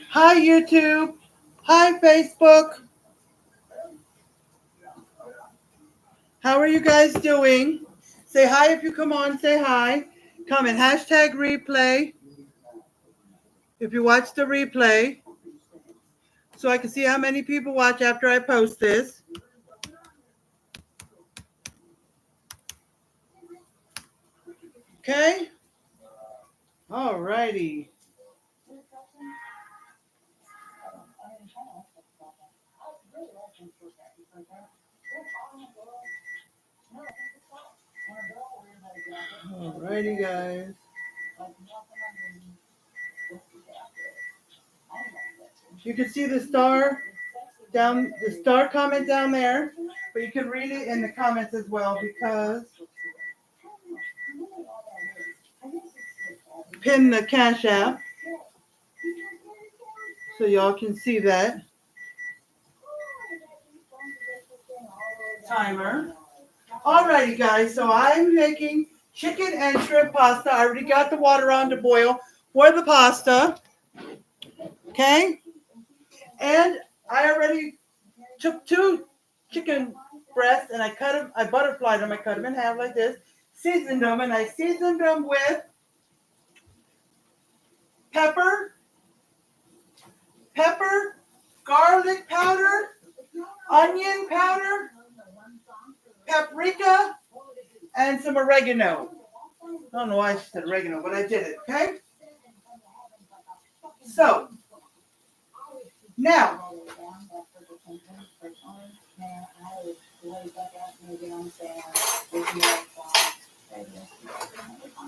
Hi, YouTube. Hi, Facebook. How are you guys doing? Say hi if you come on. Say hi. Comment hashtag replay if you watch the replay so I can see how many people watch after I post this. Okay? All righty. All righty, guys. You can see the star comment down there, but you can read it in the comments as well because pin the Cash App so y'all can see that. Timer. Alrighty, guys. So I'm making chicken and shrimp pasta. I already got the water on to boil for the pasta. Okay. And I already took 2 chicken breasts and I cut them. I butterflied them. I cut them in half like this. Seasoned them, and I seasoned them with pepper, garlic powder, onion powder, paprika, and some oregano. I don't know why I said oregano, but I did it, okay? So, now,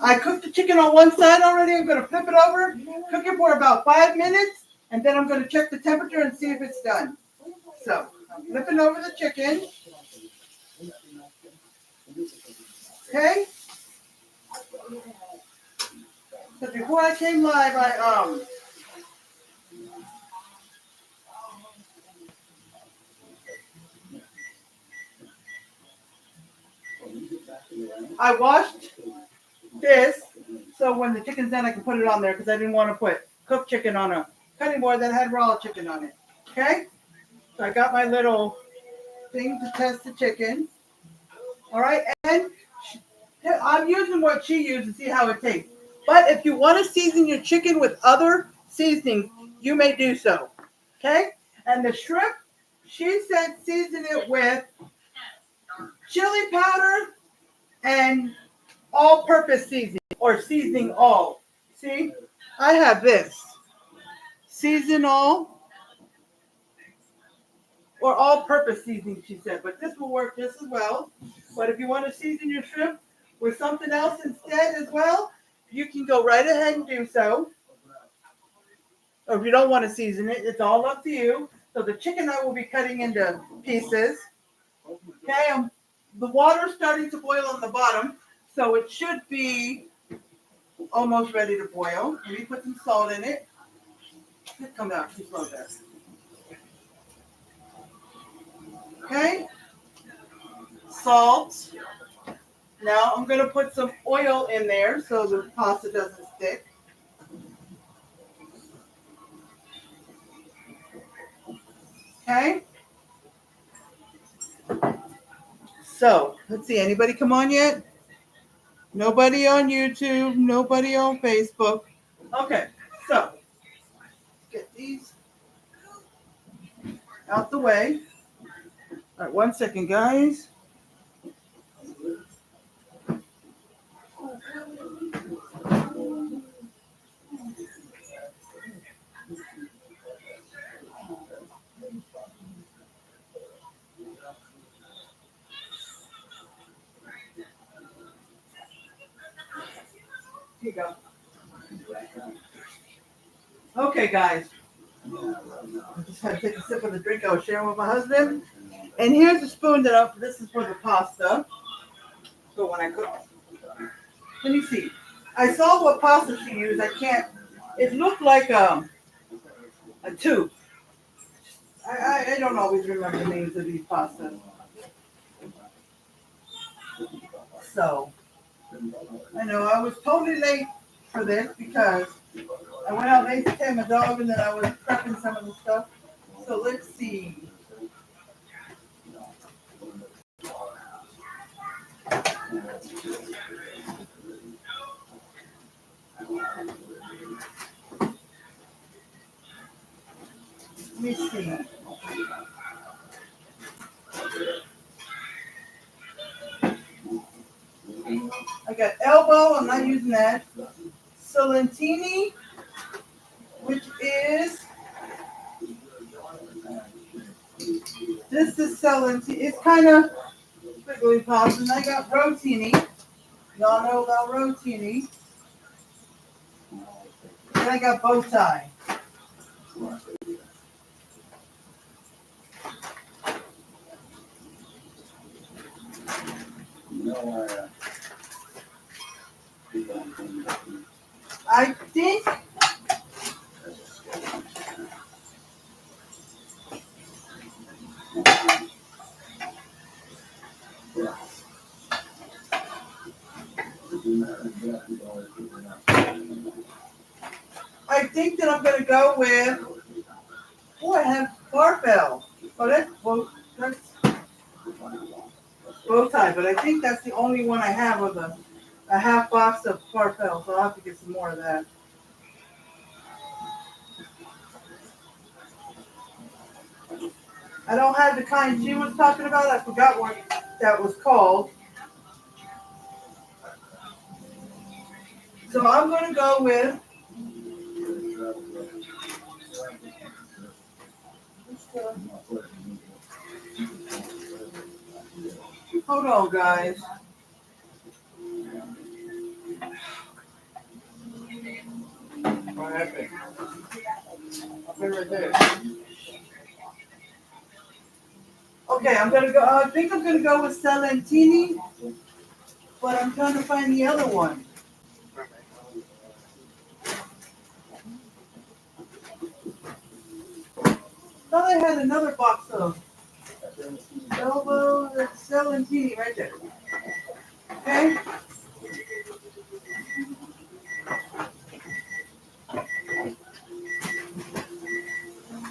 I cooked the chicken on one side already. I'm going to flip it over, cook it for about 5 minutes, and then I'm going to check the temperature and see if it's done. So, I'm flipping over the chicken. Okay? So before I came live, I washed this so when the chicken's done I can put it on there because I didn't want to put cooked chicken on a cutting board that had raw chicken on it. Okay? So I got my little thing to test the chicken. All right? And I'm using what she used to see how it tastes. But if you want to season your chicken with other seasonings, you may do so. Okay? And the shrimp, she said season it with chili powder and all-purpose seasoning or seasoning all. See? I have this. Season all or all-purpose seasoning, she said. But this will work just as well. But if you want to season your shrimp with something else instead as well, you can go right ahead and do so. Or if you don't want to season it, it's all up to you. So the chicken I will be cutting into pieces. Okay, the water's starting to boil on the bottom, so it should be almost ready to boil. Let me put some salt in it. It come out too slow there. Okay, salt. Now I'm going to put some oil in there so the pasta doesn't stick. Okay. So, let's see. Anybody come on yet? Nobody on YouTube. Nobody on Facebook. Okay. So, get these out the way. All right. 1 second, guys. Here you go. Okay, guys. I just had to take a sip of the drink I was sharing with my husband. And here's a spoon this is for the pasta. So when I cook, let me see. I saw what pasta she used. It looked like a tube. I don't always remember the names of these pastas. So I know I was totally late for this because I went out late to take my dog and then I was prepping some of the stuff. So let's see. Let me see. I got elbow, I'm not using that. Salentini, which is, this is Salentini. It's kind of squiggly pops. And I got Rotini. Y'all know about Rotini. And I got bow tie. I think that I'm gonna go with. Oh, I have barbell. Oh, that's bow tie, but I think that's the only one I have of a half box of barbell. So I'll have to get some more of that. I don't have the kind she was talking about. I forgot what that was called. So I'm going to go with. Hold on, guys. What happened? I'll be right there. Okay, I'm gonna go. I think I'm gonna go with Salentini, but I'm trying to find the other one. Thought I had another box of elbow Salentini right there. Okay.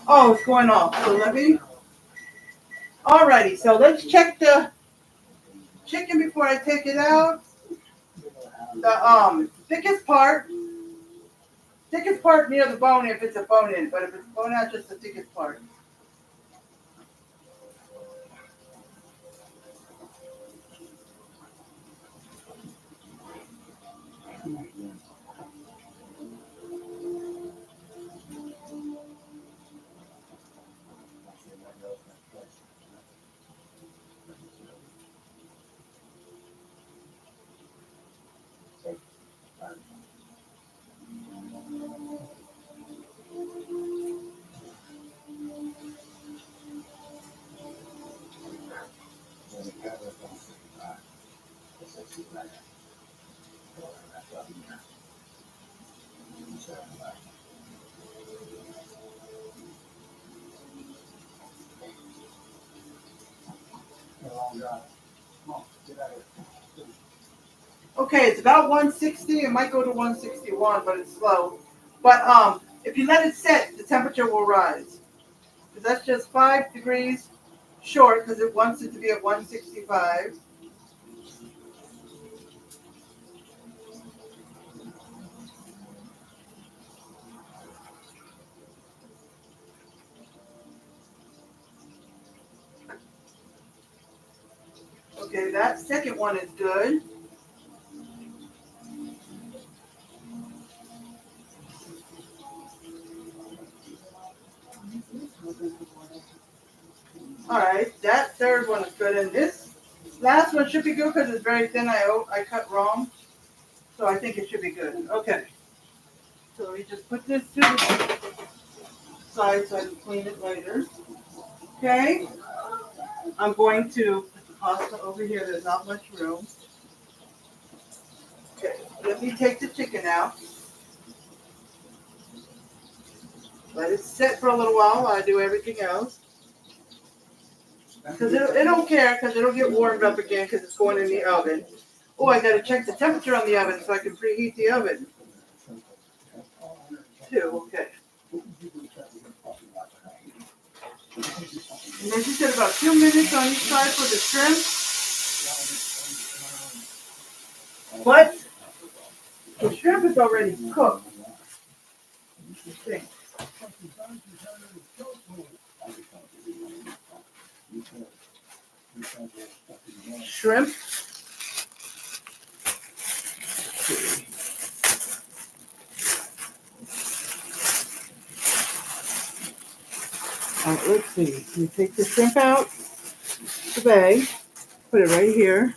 Oh, it's going off. So let me. Alrighty, so let's check the chicken before I take it out. The thickest part near the bone if it's a bone in, but if it's bone out, just the thickest part. Okay, it's about 160. It might go to 161, but it's slow. But if you let it set, the temperature will rise. Because that's just 5 degrees short because it wants it to be at 165. Okay, that second one is good. All right, that third one is good, and this last one should be good because it's very thin. I cut wrong, so I think it should be good. Okay, so we just put this to the side so I can clean it later. Okay, I'm going to put the pasta over here. There's not much room. Okay, let me take the chicken out. Let it sit for a little while I do everything else. Because it don't care because it'll get warmed up again because it's going in the oven. Oh, I gotta check the temperature on the oven so I can preheat the oven. Too, okay. And then she said about 2 minutes on each side for the shrimp. But the shrimp is already cooked. Shrimp. All right, let's see. We take the shrimp out the bag, put it right here.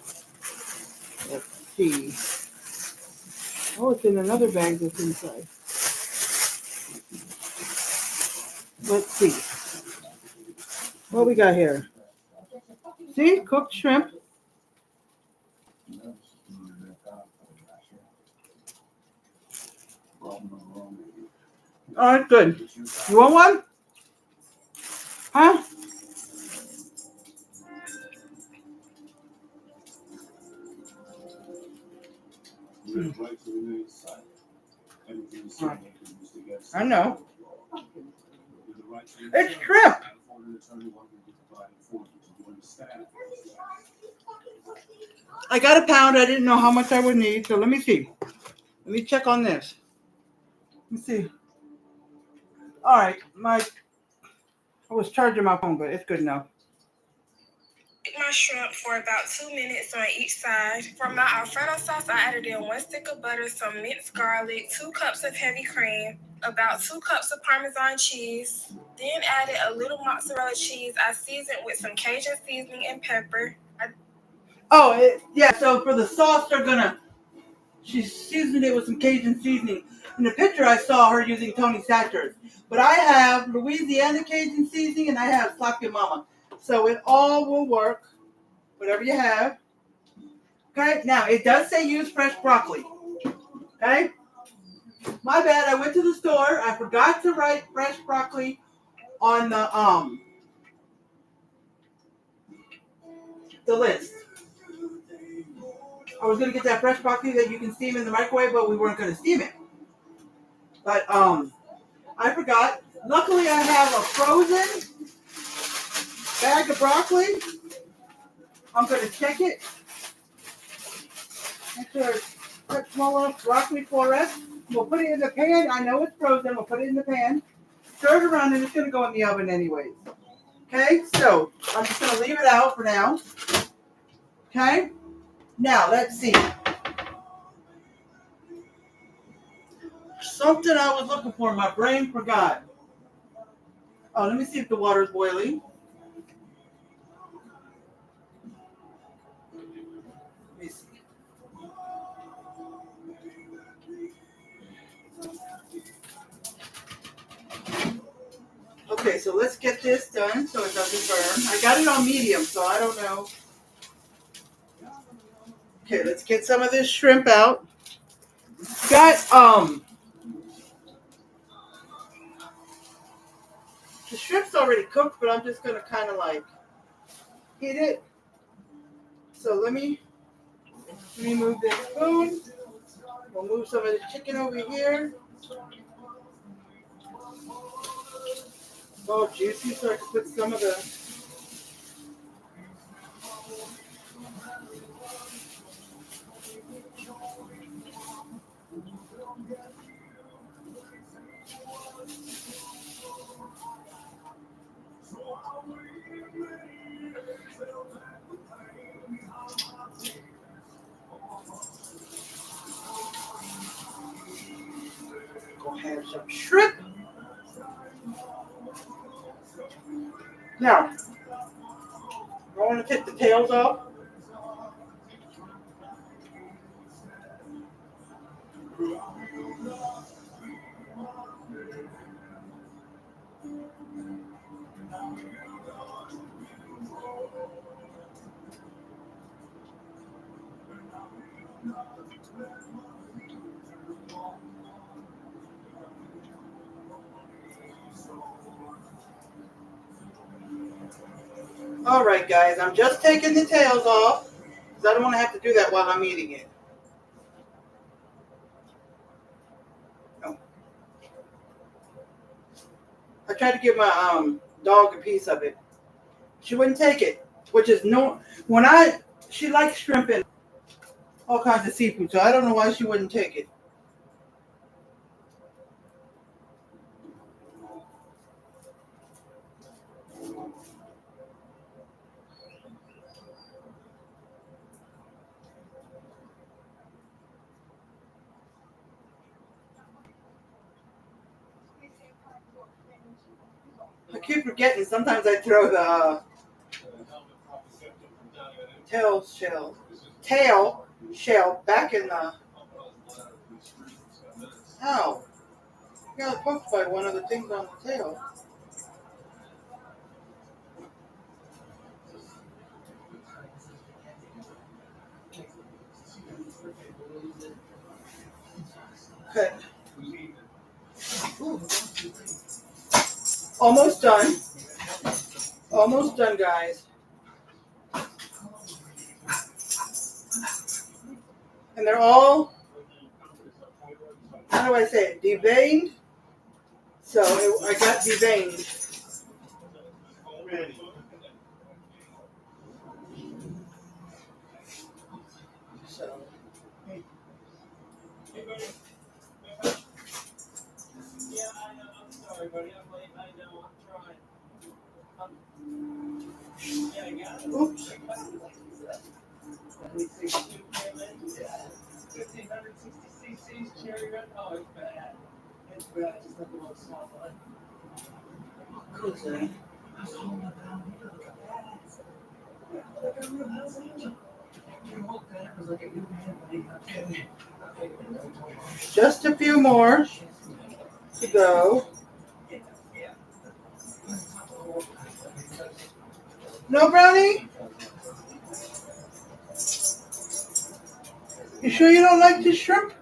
Let's see. Oh, it's in another bag that's inside. Let's see. What we got here? See, cooked shrimp. All right, good. You want one? Huh? I know. It's shrimp. I got a pound. I didn't know how much I would need, so let me see. Let me check on this. Let me see. All right, I was charging my phone, but it's good now. My shrimp for about 2 minutes on each side. For my Alfredo sauce, I added in 1 stick of butter, some minced garlic, 2 cups of heavy cream, about 2 cups of Parmesan cheese. Then added a little mozzarella cheese. I seasoned with some Cajun seasoning and pepper. So for the sauce, she seasoned it with some Cajun seasoning. In the picture, I saw her using Tony Satcher's. But I have Louisiana Cajun seasoning and I have Sloppy Mama. So it all will work, whatever you have. Okay, now it does say use fresh broccoli. Okay, my bad. I went to the store. I forgot to write fresh broccoli on the list. I was gonna get that fresh broccoli that you can steam in the microwave, but we weren't gonna steam it. But I forgot. Luckily, I have a frozen bag of broccoli. I'm gonna check it. Make sure it's cut small enough broccoli for us. We'll put it in the pan. I know it's frozen. We'll put it in the pan. Stir it around, and it's gonna go in the oven anyways. Okay, so I'm just gonna leave it out for now. Okay, now let's see. Something I was looking for, my brain forgot. Oh, let me see if the water's boiling. Let me see. Okay, so let's get this done so it doesn't burn. I got it on medium, so I don't know. Okay, let's get some of this shrimp out. Got the shrimp's already cooked, but I'm just gonna kind of like heat it. So let me move this spoon. We'll move some of the chicken over here. Oh, juicy, so I can put some of the. Go have some shrimp. Now, I want to take the tails off. All right, guys, I'm just taking the tails off. because I don't want to have to do that while I'm eating it. No. I tried to give my dog a piece of it. She wouldn't take it, which is no. She likes shrimp and all kinds of seafood, so I don't know why she wouldn't take it. I keep forgetting. Sometimes I throw the tail shell back in the. Ow! I got poked by one of the things on the tail. Okay. Ooh. Almost done. Almost done, guys. And they're all, how do I say it, deveined. So I got deveined. So. Yeah, I know. I'm sorry, buddy. I'm late. I know. I'm trying. Yeah, I got it. Oops. 1560 cc's cherry red. Oh, it's bad. It's bad. Just like a little small one. Okay. Just a few more to go. No, Brownie? You sure you don't like this shrimp?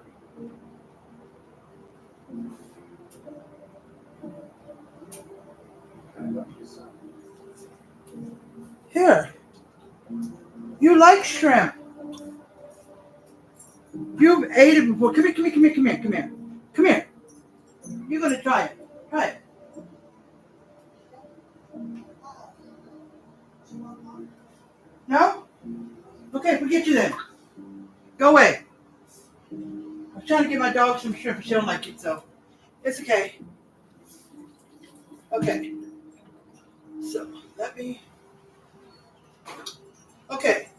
Here. You like shrimp. You've ate it before. Come here. Come here. You're going to try it. Try it. No? Okay, forget you then. Go away. I was trying to give my dog some shrimp, but she don't like it, so it's okay. Okay. So, let me... Okay.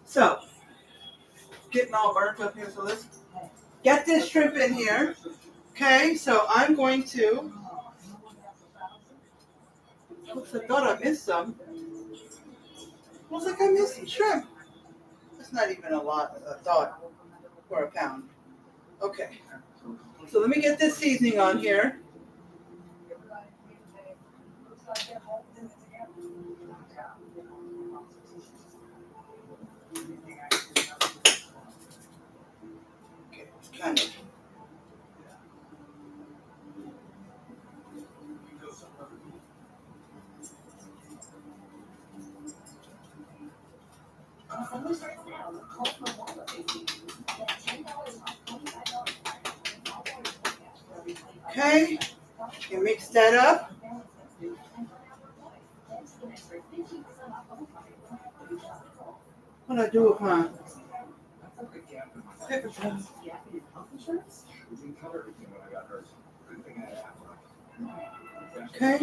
So, getting all burnt up here, so let's get this shrimp in here. Okay, so I'm going to... Oops, I thought I missed some. Looks like I missed some shrimp. That's not even a lot, I thought, for a pound. Okay. So let me get this seasoning on here. Okay, kind of. Okay, you mix that up. What do I do with my paper towel? Okay.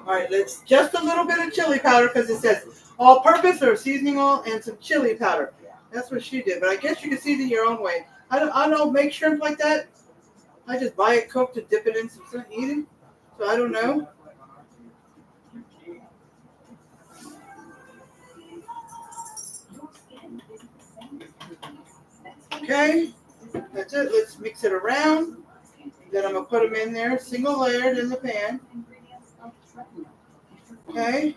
All right, let's just a little bit of chili powder because it says all-purpose or seasoning oil and some chili powder. That's what she did, but I guess you can season your own way. I don't make shrimp like that. I just buy it cooked and dip it in some and eat it. So I don't know. Okay, that's it. Let's mix it around. Then I'm gonna put them in there, single layered in the pan. Okay.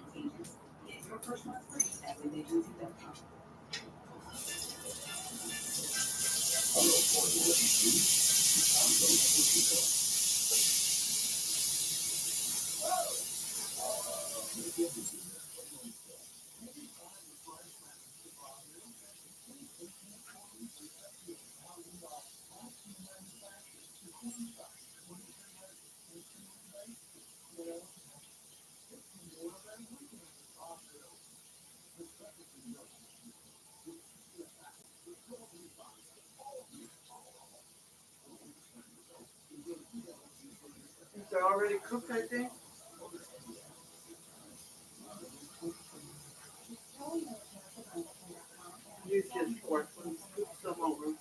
They're already cooked, I think. Use just fork. Let's scoop some over.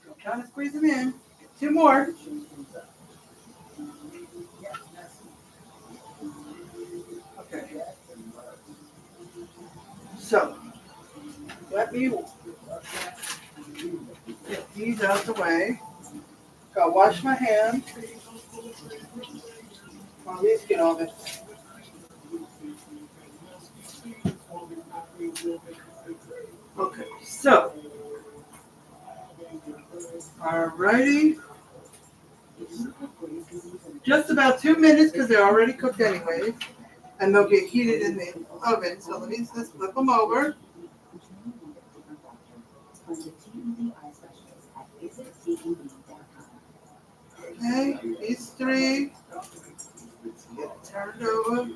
I'm trying to squeeze them in. Two more. Okay. So, let me get these out the way. Gotta wash my hands. While these get all this. Okay, so. Alrighty. Just about 2 minutes because they're already cooked anyways. And they'll get heated in the oven. So let me just flip them over. Okay, these three get turned over.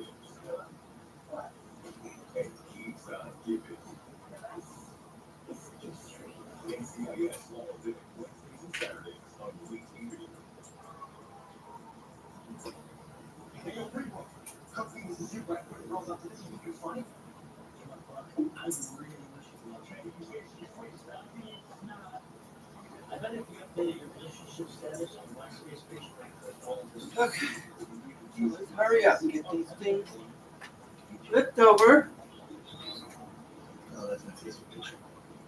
Okay, let's hurry up and get these things flipped over.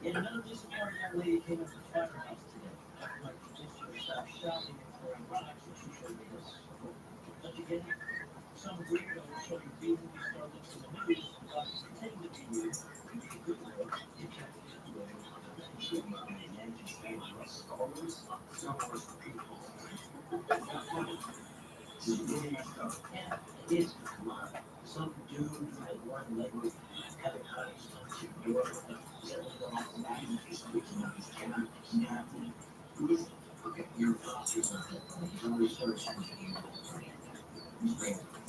Yeah, another disappointed young lady came up to the house today. Like, she stopped shopping for a box and she showed me this. Don't you get it? Some weirdo showing B movie stars into the news about pretending to be you. Some dude had one leg having heist on New York.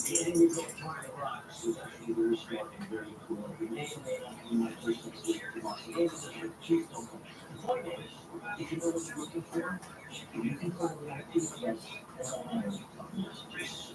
Getting me to try to rock is actually very smart and very cool. Your name may not be my personal secret. The game is a trick cheese don't come. The point is, if you know what you're looking for, you can find the activities that are messages.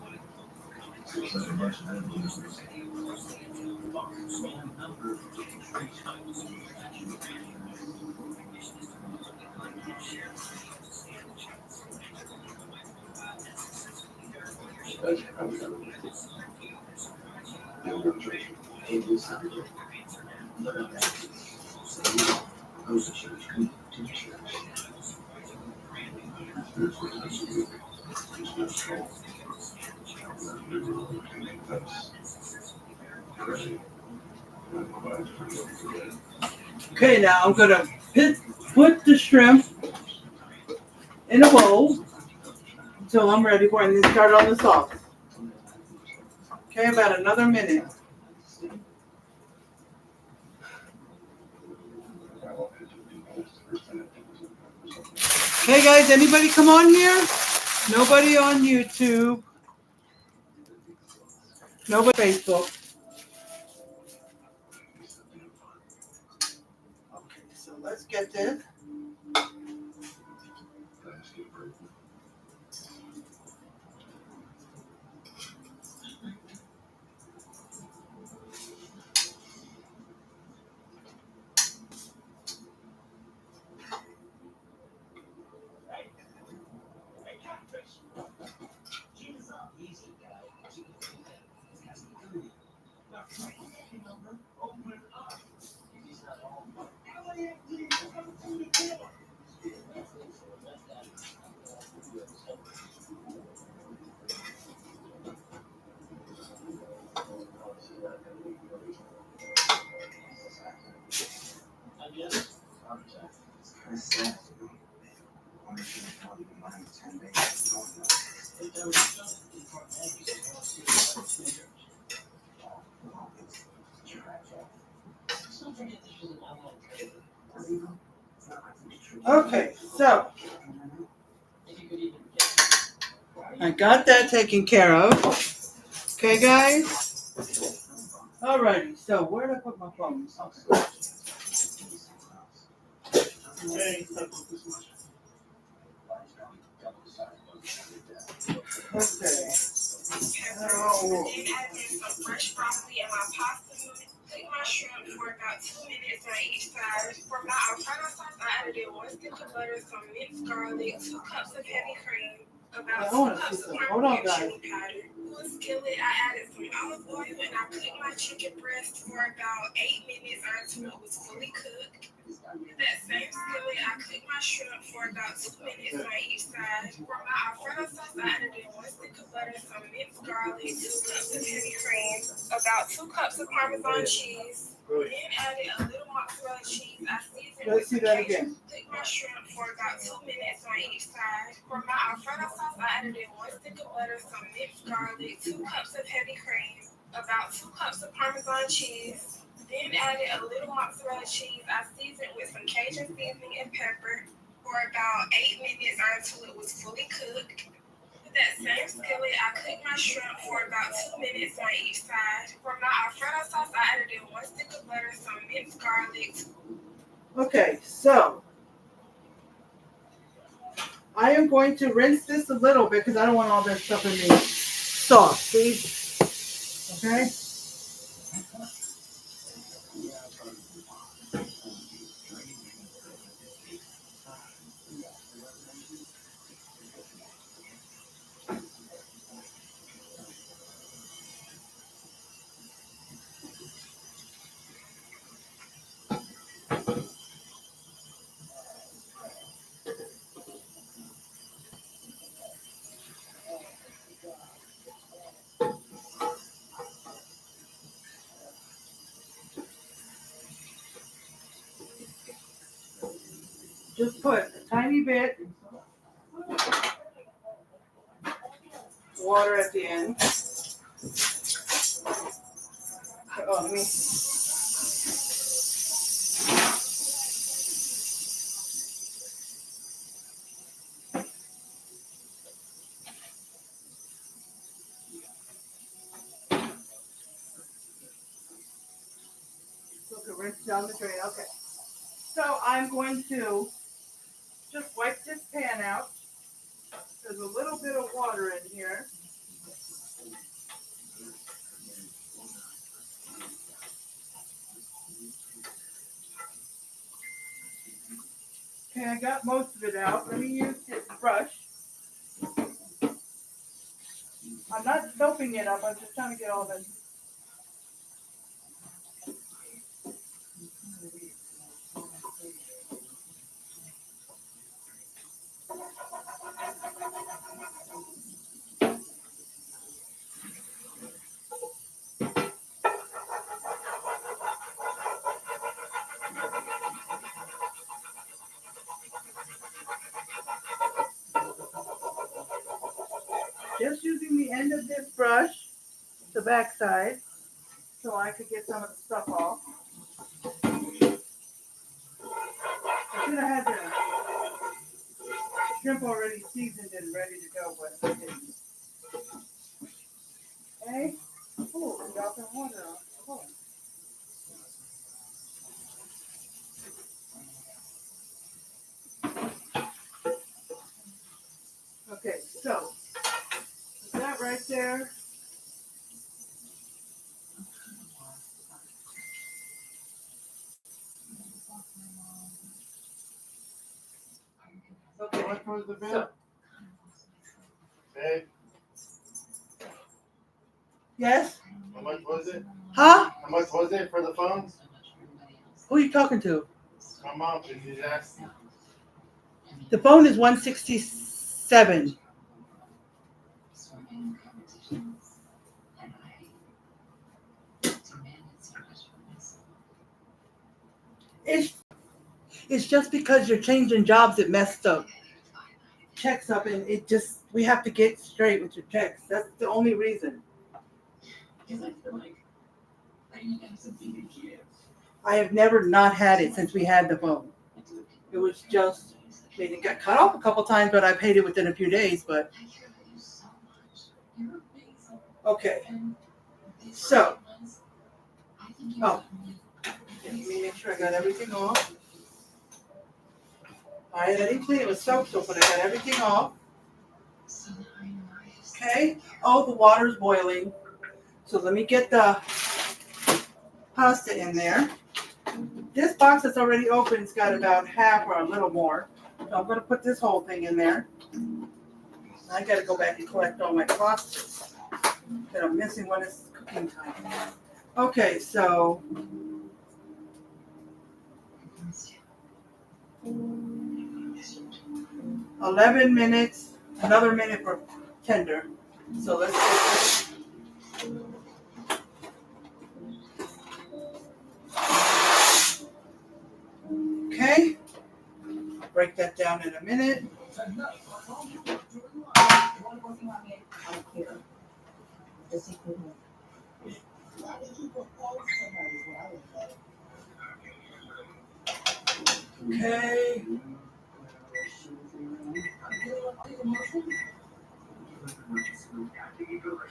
Okay, now I'm gonna put the shrimp in a bowl until I'm ready for it and then start on the sauce. Okay, about another minute. Hey guys, anybody come on here? Nobody on YouTube. Nobody Facebook. Okay, so let's get this. If there was stuff in front of Aggies, I want to see it for 2 years. Let's not forget this was an online trade. Okay, so If you could even get I got that taken care of. Okay, guys? Alrighty, so where did I put my phone? Okay. Okay. Then add in some fresh broccoli and my pasta noodles. Cook my shrimp for about 2 minutes on each side. For my Alfredo sauce, I added in 1 stick of butter, some minced garlic, 2 cups of heavy cream, about 2 cups of Parmesan chili powder. To a skillet, I added some olive oil and I cooked my chicken breast for about 8 minutes until it was fully cooked. In that same skillet, I cooked my shrimp for about 2 minutes on each side. For my Alfredo sauce, I added in 1 stick of butter, some minced garlic, 2 cups of heavy cream, about 2 cups of Parmesan cheese. Then added a little mozzarella cheese. I seasoned Let's with see some that Cajun. again. Cooked my shrimp for about 2 minutes on each side. For my Alfredo sauce, I added in 1 stick of butter, some minced garlic, 2 cups of heavy cream, about 2 cups of Parmesan cheese. Then added a little mozzarella cheese. I seasoned with some Cajun seasoning and pepper for about 8 minutes until it was fully cooked. With that same skillet, I cooked my shrimp for about 2 minutes on each side. For my Alfredo sauce, I added in 1 stick of butter, some minced garlic. Okay, so I am going to rinse this a little bit because I don't want all that stuff in the sauce, see? Okay? Just put a tiny bit water at the end. Oh, let me. Look, it rinse down the drain. Okay. So I'm going to just wipe this pan out. There's a little bit of water in here. Okay, I got most of it out. Let me use this brush. I'm not soaping it up. I'm just trying to get all the. Just using the end of this brush, the back side, so I could get some of the stuff off. I should have had the shrimp already seasoned and ready to go, but I didn't. Okay. Oh, we got some water on. Oh. Okay, so that right there. Okay. How much was the So, bill? Hey, yes? how much was it? Huh? How much was it for the phones? Who are you talking to? My mom, did you ask? The phone is 167. It's just because you're changing jobs it messed up. checks up, and we have to get straight with your checks. That's the only reason. I have never not had it since we had the phone. It was just, it got cut off a couple times, but I paid it within a few days. But okay, so let me make sure I got everything off. I didn't clean it with soap, but I got everything off. Okay. Oh, the water's boiling. So let me get the pasta in there. This box that's already open's got about half or a little more. So I'm going to put this whole thing in there. I got to go back and collect all my pastas that I'm missing when it's cooking time. Okay, so 11 minutes, another minute for tender. So let's get this. Okay, break that down in a minute. Okay.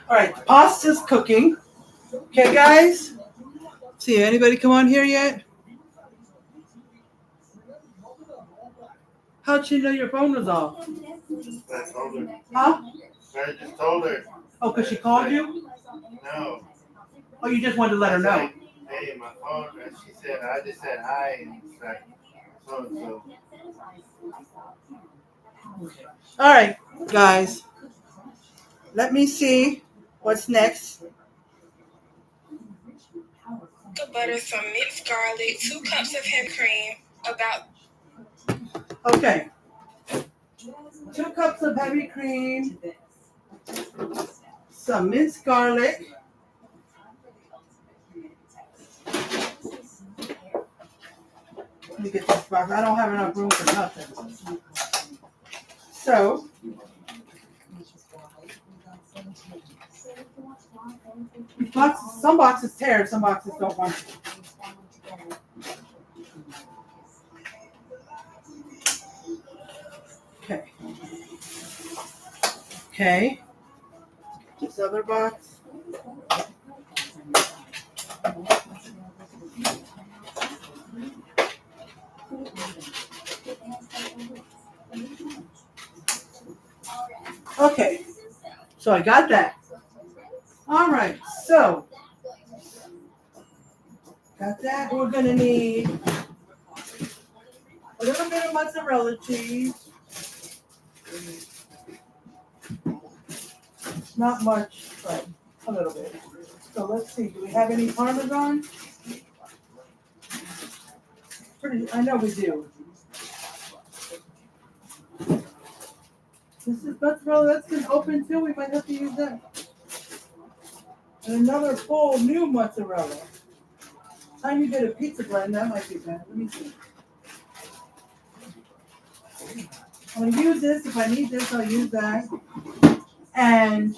All right, the pasta's cooking. Okay, guys. See, anybody come on here yet? How'd she know your phone was off? I told her. Huh? I just told her. Oh, because she called you? No. Oh, you just wanted to let her know. Like, hey, my phone. And she said, I just said hi. And it's like, so and so. All right, guys. Let me see what's next. Butter, some mixed garlic, 2 cups of heavy cream, about Okay. 2 cups of heavy cream, some minced garlic. Let me get this box. I don't have enough room for nothing. So, some boxes tear, some boxes don't want to. Okay. Okay. This other box. Okay. So I got that. All right. So got that. We're gonna need a little bit of mozzarella cheese. Not much, but a little bit. So let's see. Do we have any Parmesan? I know we do. This is mozzarella that's been open too. We might have to use that. And another full new mozzarella. Tiny bit of pizza blend. That might be bad. Let me see. I'm gonna use this. If I need this, I'll use that. And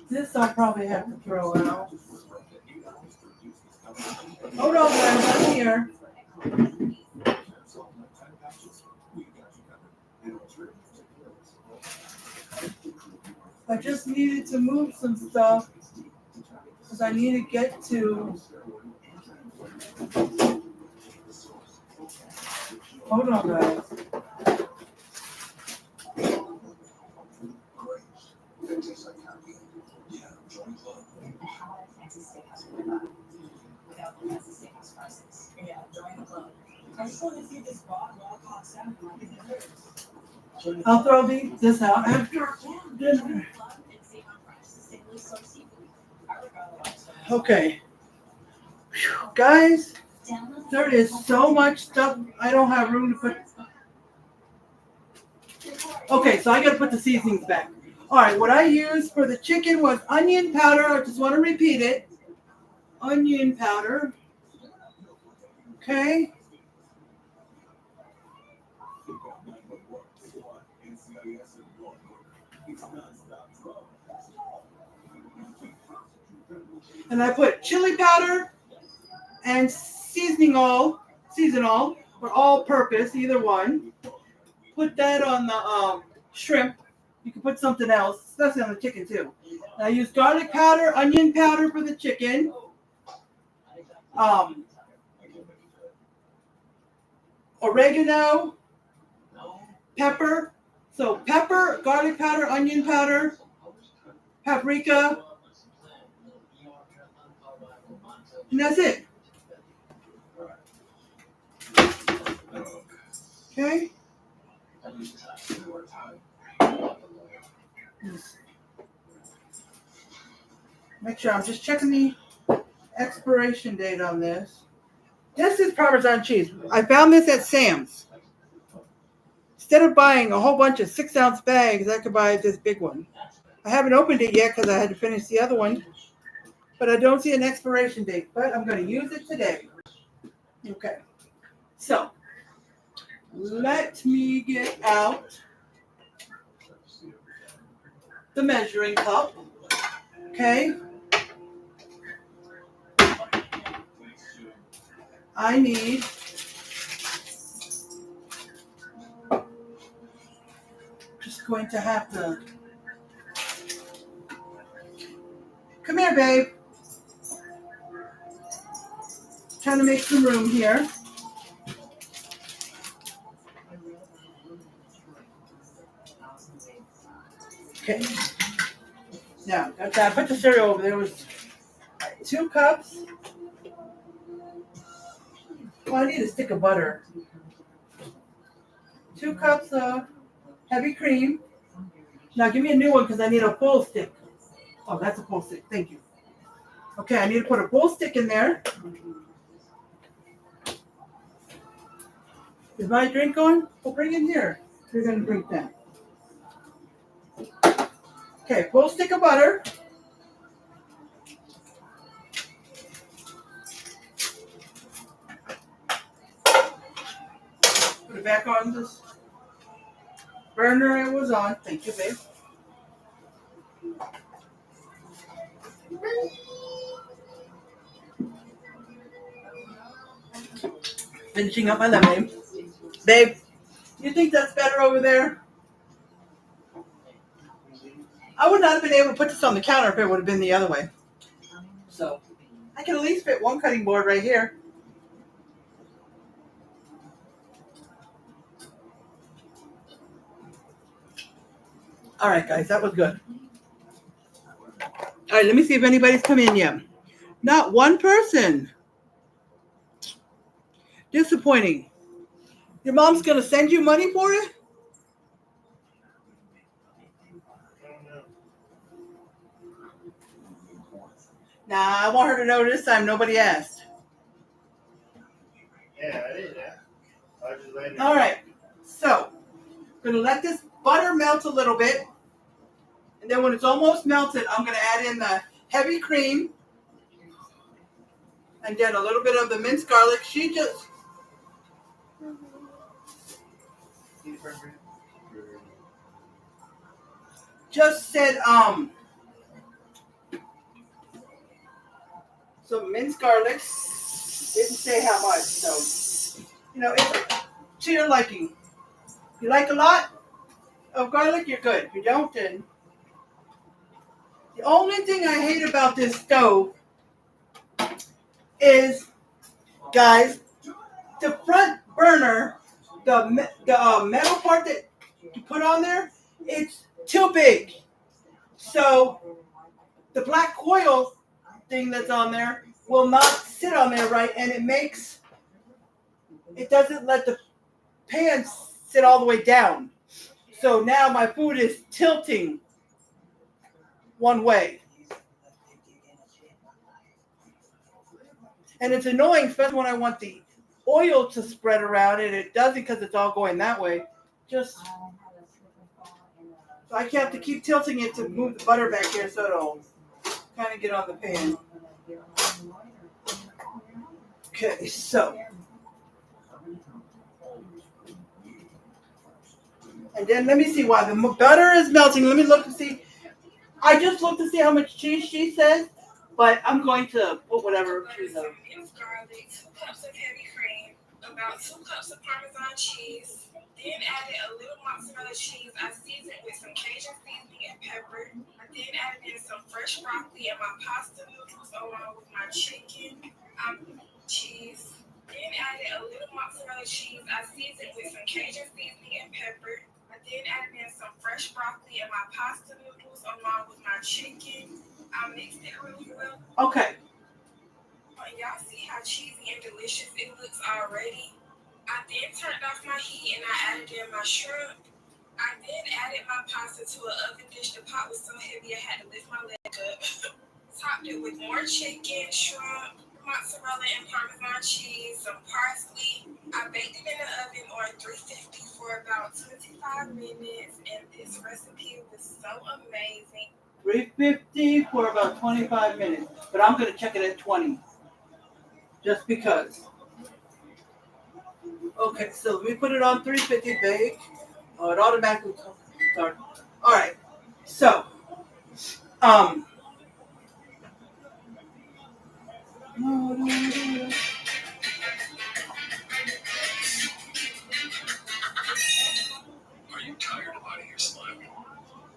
this I'll probably have to throw out. Hold on, guys. I'm here. I just needed to move some stuff because I need to get to. Hold on, guys. I'll throw this out after dinner. Okay. Whew, guys, there is so much stuff I don't have room to put. Okay, so I got to put the seasonings back. All right, what I used for the chicken was onion powder. I just want to repeat it. Onion powder. Okay. And I put chili powder and season all, or all-purpose, either one. Put that on the shrimp. You can put something else, especially on the chicken too. And I use garlic powder, onion powder for the chicken. Oregano, pepper. So pepper, garlic powder, onion powder, paprika, and that's it. Okay. Make sure I'm just checking the expiration date on this. This is Parmesan cheese. I found this at Sam's. Instead of buying a whole bunch of 6-ounce bags, I could buy this big one. I haven't opened it yet because I had to finish the other one. But I don't see an expiration date. But I'm going to use it today. Okay. So, let me get out the measuring cup. Okay. I need just going to have to come here, babe. Trying to make some room here. Okay. Now, after I put the cereal over, there was 2 cups. Well, I need a stick of butter. 2 cups of heavy cream. Now, give me a new one because I need a full stick. Oh, that's a full stick. Thank you. Okay, I need to put a full stick in there. Is my drink on? Well, bring it here. You're going to drink that. Okay, full stick of butter. Put it back on this burner it was on. Thank you, babe. Finishing up my lemonade. Babe, you think that's better over there? I would not have been able to put this on the counter if it would have been the other way. So, I can at least fit one cutting board right here. All right, guys, that was good. All right, let me see if anybody's come in yet. Not one person. Disappointing. Your mom's going to send you money for it? Nah, I want her to know this time nobody asked. Yeah, I did that. I was just letting All right, so I'm going to let this butter melt a little bit. And then when it's almost melted, I'm going to add in the heavy cream. And then a little bit of the minced garlic. She just said some minced garlic. Didn't say how much, so it's to your liking. If you like a lot of garlic, you're good. If you don't, then the only thing I hate about this stove is, guys, the front burner, the metal part that you put on there, it's too big. So the black coil thing that's on there will not sit on there right, and it doesn't let the pan sit all the way down. So now my food is tilting one way. And it's annoying, especially when I want the oil to spread around, and it doesn't because it's all going that way. So I have to keep tilting it to move the butter back here so it'll kind of get on the pan. Okay, so And then let me see why the butter is melting. Let me look to see. I just looked to see how much cheese she says, but I'm going to put whatever cheese Some on. minced garlic, 2 cups of heavy cream, about 2 cups of Parmesan cheese. Then added a little mozzarella cheese. I seasoned with some Cajun seasoning and pepper. I then added in some fresh broccoli and my pasta noodles along with my chicken, cheese. Then added a little mozzarella cheese. I seasoned with some Cajun seasoning and pepper. I then added in some fresh broccoli and my pasta noodles along with my chicken. I mixed it really well. Okay. Y'all see how cheesy and delicious it looks already? I then turned off my heat and I added in my shrimp. I then added my pasta to an oven dish. The pot was so heavy I had to lift my leg up. Topped it with more chicken, shrimp, mozzarella and Parmesan cheese, some parsley. I baked it in the oven on 350 for about 25 minutes, and this recipe was so amazing. 350 for about 25 minutes, but I'm going to check it at 20, just because. Okay, so we put it on 350 bake. Oh, it automatically starts. All right, so Are you tired of hiding your smile?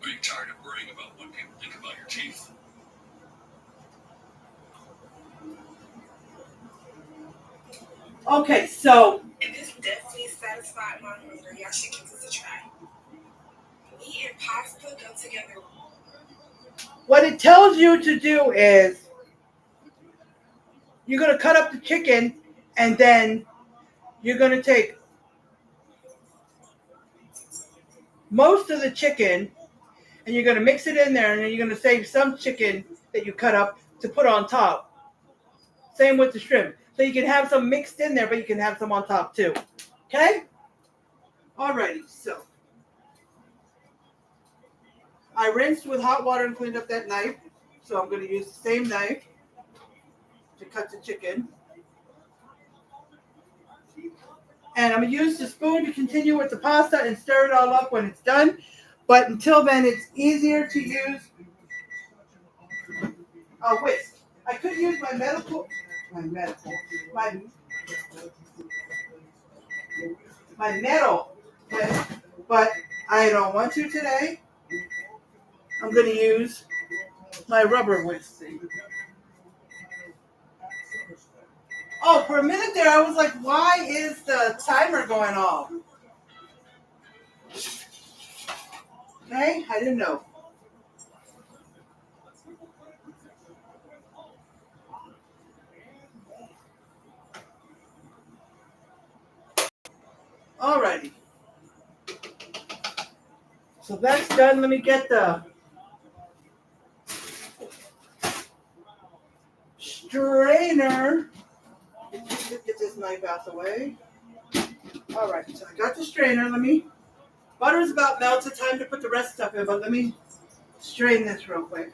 Are you tired of worrying about what people think about your teeth? okay, so And this definitely satisfied my hunger. Y'all should give this a try. Meat and pasta go together. what it tells you to do is you're going to cut up the chicken, and then you're going to take most of the chicken and you're going to mix it in there, and then you're going to save some chicken that you cut up to put on top. Same with the shrimp. So you can have some mixed in there, but you can have some on top too. Okay? Alrighty, so I rinsed with hot water and cleaned up that knife. So I'm going to use the same knife to cut the chicken. And I'm going to use the spoon to continue with the pasta and stir it all up when it's done. But until then, it's easier to use a whisk. I could use my metal, whisk, but I don't want to today. I'm going to use my rubber whisk. Oh, for a minute there, I was like, why is the timer going off? Okay, I didn't know. Alrighty. So that's done. Let me get the strainer. Get this knife out the way. Alright, so I got the strainer. Butter's about melted. Time to put the rest stuff in, but let me strain this real quick.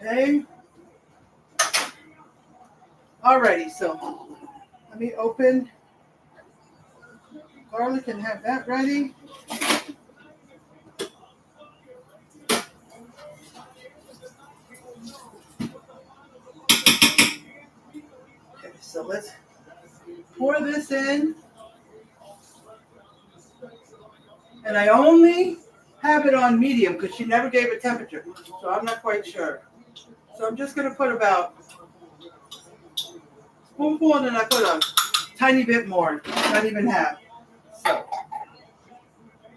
Okay. Alrighty, so let me open garlic and have that ready. Okay, so let's pour this in. And I only have it on medium because she never gave a temperature, so I'm not quite sure. So I'm just going to put about a spoonful, and then I put a tiny bit more, not even half. So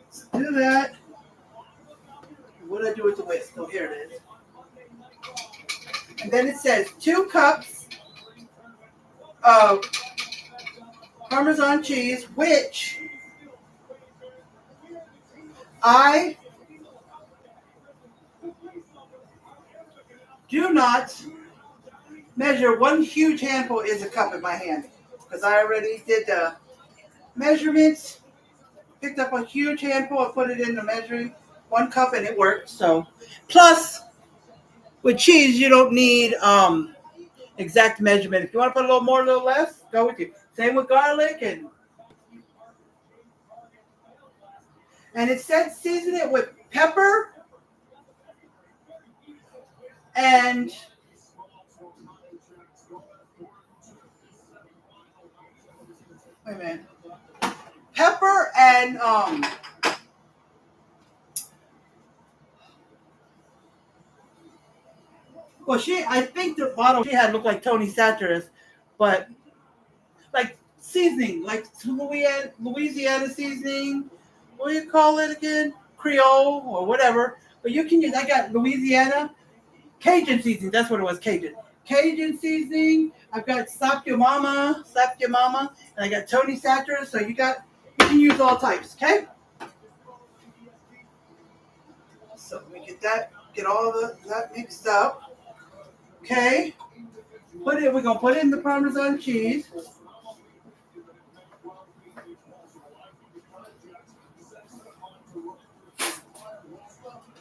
let's do that. What did I do with the whisk? Oh, here it is. And then it says 2 cups of Parmesan cheese, which I do not measure. One huge handful is a cup in my hand because I already did the measurements, picked up a huge handful and put it in the measuring 1 cup and it works. So, plus with cheese, you don't need exact measurement. If you want to put a little more, a little less, go with you. Same with garlic and it said season it with pepper and wait a minute. Pepper and well, I think the bottle she had looked like Tony Satcheris, but like seasoning, like Louisiana seasoning. What do you call it again? Creole or whatever. But you can use. I got Louisiana Cajun seasoning. That's what it was. Cajun seasoning. I've got Slap Your Mama, and I got Tony Satcheris. So you can use all types. Okay. So we get all that mixed up. Okay. We're gonna put in the Parmesan cheese.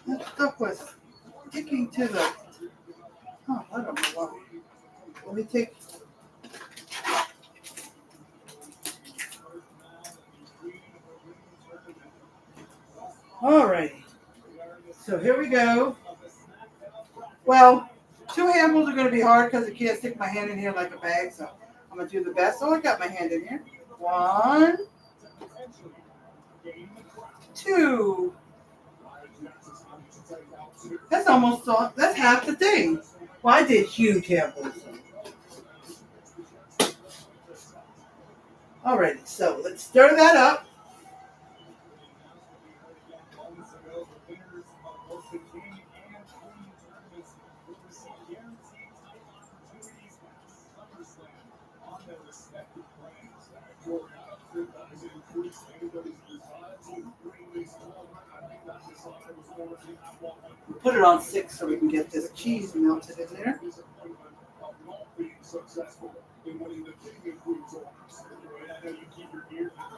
That stuff was sticking to the. Oh, I don't know why. Let me take. Alrighty. So here we go. Well, 2 handfuls are going to be hard because I can't stick my hand in here like a bag. So I'm going to do the best. So I got my hand in here. 1, 2. That's almost all. That's half the thing. Well, I did huge handfuls. Alrighty. So let's stir that up. Put it on 6 so we can get this cheese melted in there.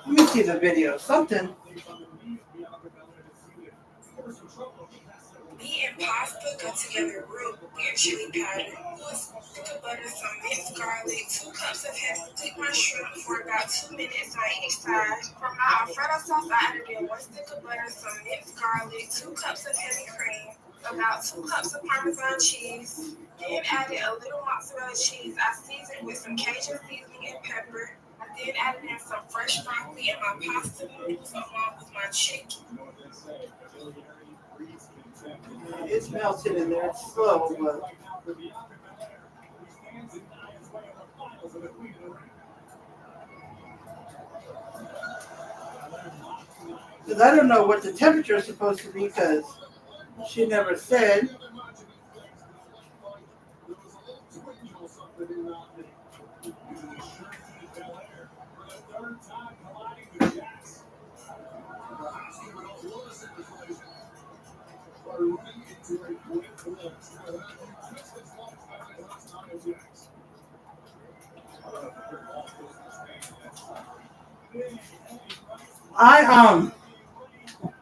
Let me see the video. Something. Meat and pasta go together real weird. Chili powder, stick of butter, some minced garlic, 2 cups of heavy. Cook my shrimp for about 2 minutes on each side. For my Alfredo sauce, I added in 1 stick of butter, some minced garlic, 2 cups of heavy cream, about 2 cups of Parmesan cheese. Then added a little mozzarella cheese. I seasoned with some Cajun seasoning and pepper. I then added in some fresh broccoli and my pasta noodles along with my chicken. It's melted in there. It's slow, but. Because I don't know what the temperature is supposed to be because she never said.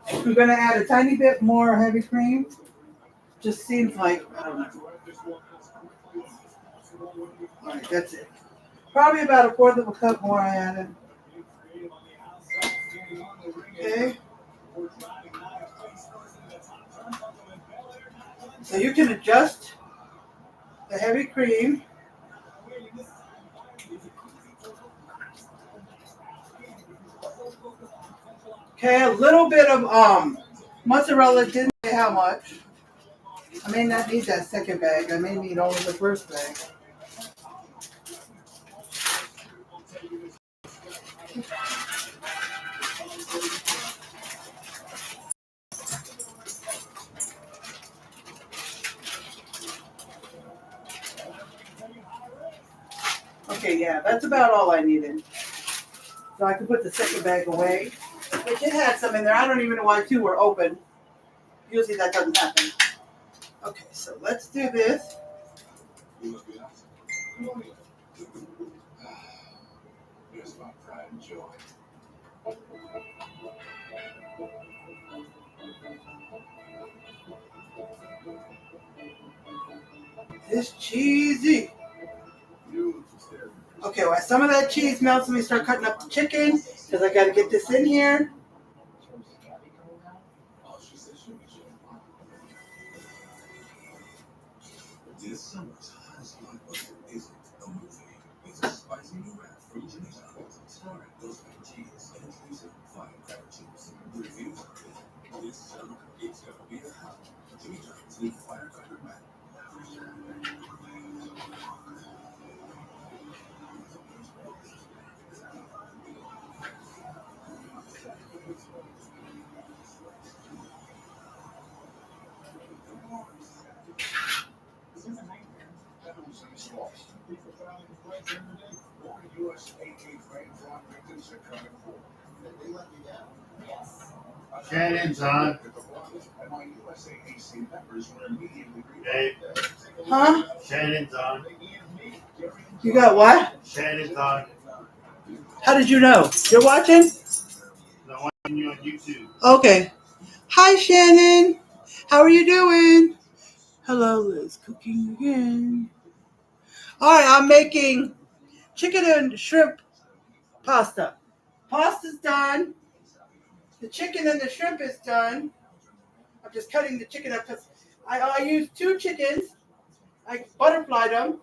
I'm gonna add a tiny bit more heavy cream. Just seems like I don't know. All right, that's it. Probably about 1/4 of a cup more I added. Okay. So you can adjust the heavy cream. Okay, a little bit of mozzarella, didn't say how much. I may not need that second bag. I may need only the first bag. Okay, yeah, that's about all I needed. So I can put the second bag away. Which it had some in there. I don't even know why 2 were open. Usually that doesn't happen. Okay, so let's do this. Here's my pride and joy. It's cheesy. Okay, well, some of that cheese melts, let me start cutting up the chicken because I got to get this in here. This summer's hottest blockbuster isn't a movie. It's a spicy new rap from Jimmy John's, starring Ghost cheese and exclusive firecracker chips. The reviews are good. This summer, it's gonna be a hot Jimmy John's new firecracker rap. Shannon's on. Babe, Huh? Shannon's on. You got what? Shannon's on. How did you know? You're watching? No, I'm watching you on YouTube. Okay. Hi, Shannon. How are you doing? Hello, Liz. Cooking again. All right, I'm making chicken and shrimp pasta. Pasta's done. The chicken and the shrimp is done. I'm just cutting the chicken up because I used 2 chickens. I butterflied them.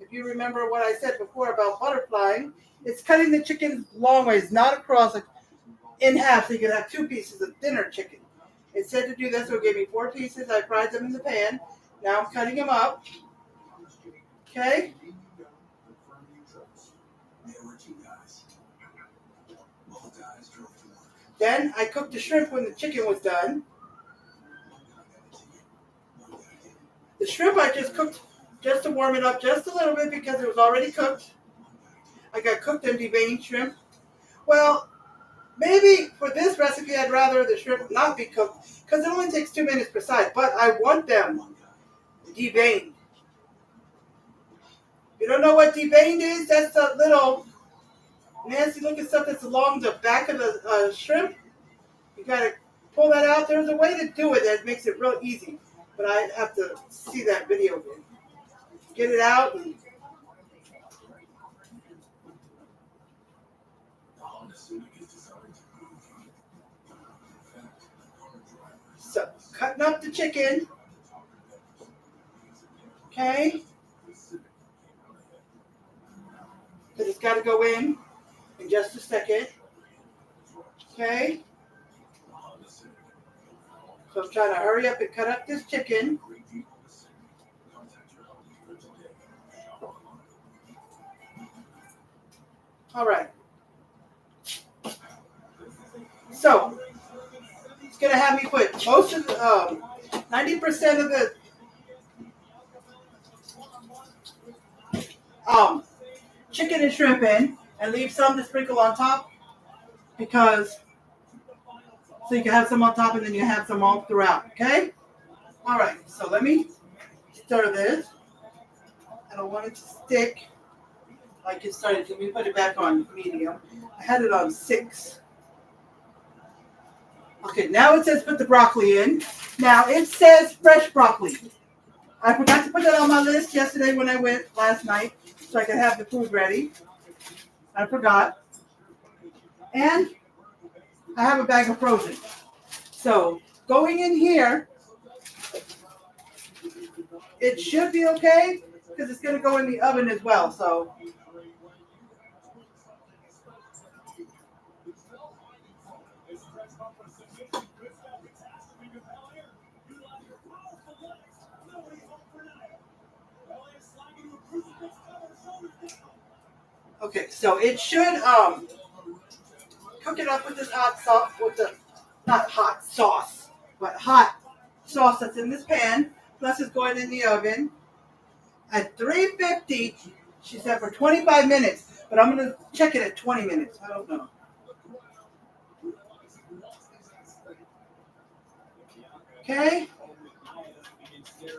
If you remember what I said before about butterflying, it's cutting the chicken long ways, not across, like in half, so you can have 2 pieces of thinner chicken. It said to do this, so it gave me 4 pieces. I fried them in the pan. Now I'm cutting them up. Okay? Then I cooked the shrimp when the chicken was done. The shrimp I just cooked just to warm it up just a little bit because it was already cooked. I got cooked and deveined shrimp. Well, maybe for this recipe I'd rather the shrimp not be cooked because it only takes 2 minutes per side, but I want them deveined. You don't know what deveined is? That's a little nasty looking stuff that's along the back of the shrimp. You gotta pull that out. There's a way to do it that makes it real easy, but I have to see that video again. Get it out. And so, cutting up the chicken. Okay. Because it's got to go in just a second. Okay. So I'm trying to hurry up and cut up this chicken. All right. So it's going to have me put most of the 90% of the chicken and shrimp in and leave some to sprinkle on top because so you can have some on top and then you have some all throughout. Okay? All right. So let me stir this. I don't want it to stick like it started. Let me put it back on medium. I had it on 6. Okay, now it says put the broccoli in. Now it says fresh broccoli. I forgot to put that on my list yesterday when I went last night so I could have the food ready. I forgot. And I have a bag of frozen. So going in here, it should be okay because it's going to go in the oven as well. So okay, so it should cook it up with this hot sauce, with the not hot sauce, but hot sauce that's in this pan. Plus, it's going in the oven at 350. She said for 25 minutes, but I'm gonna check it at 20 minutes. I don't know. Okay.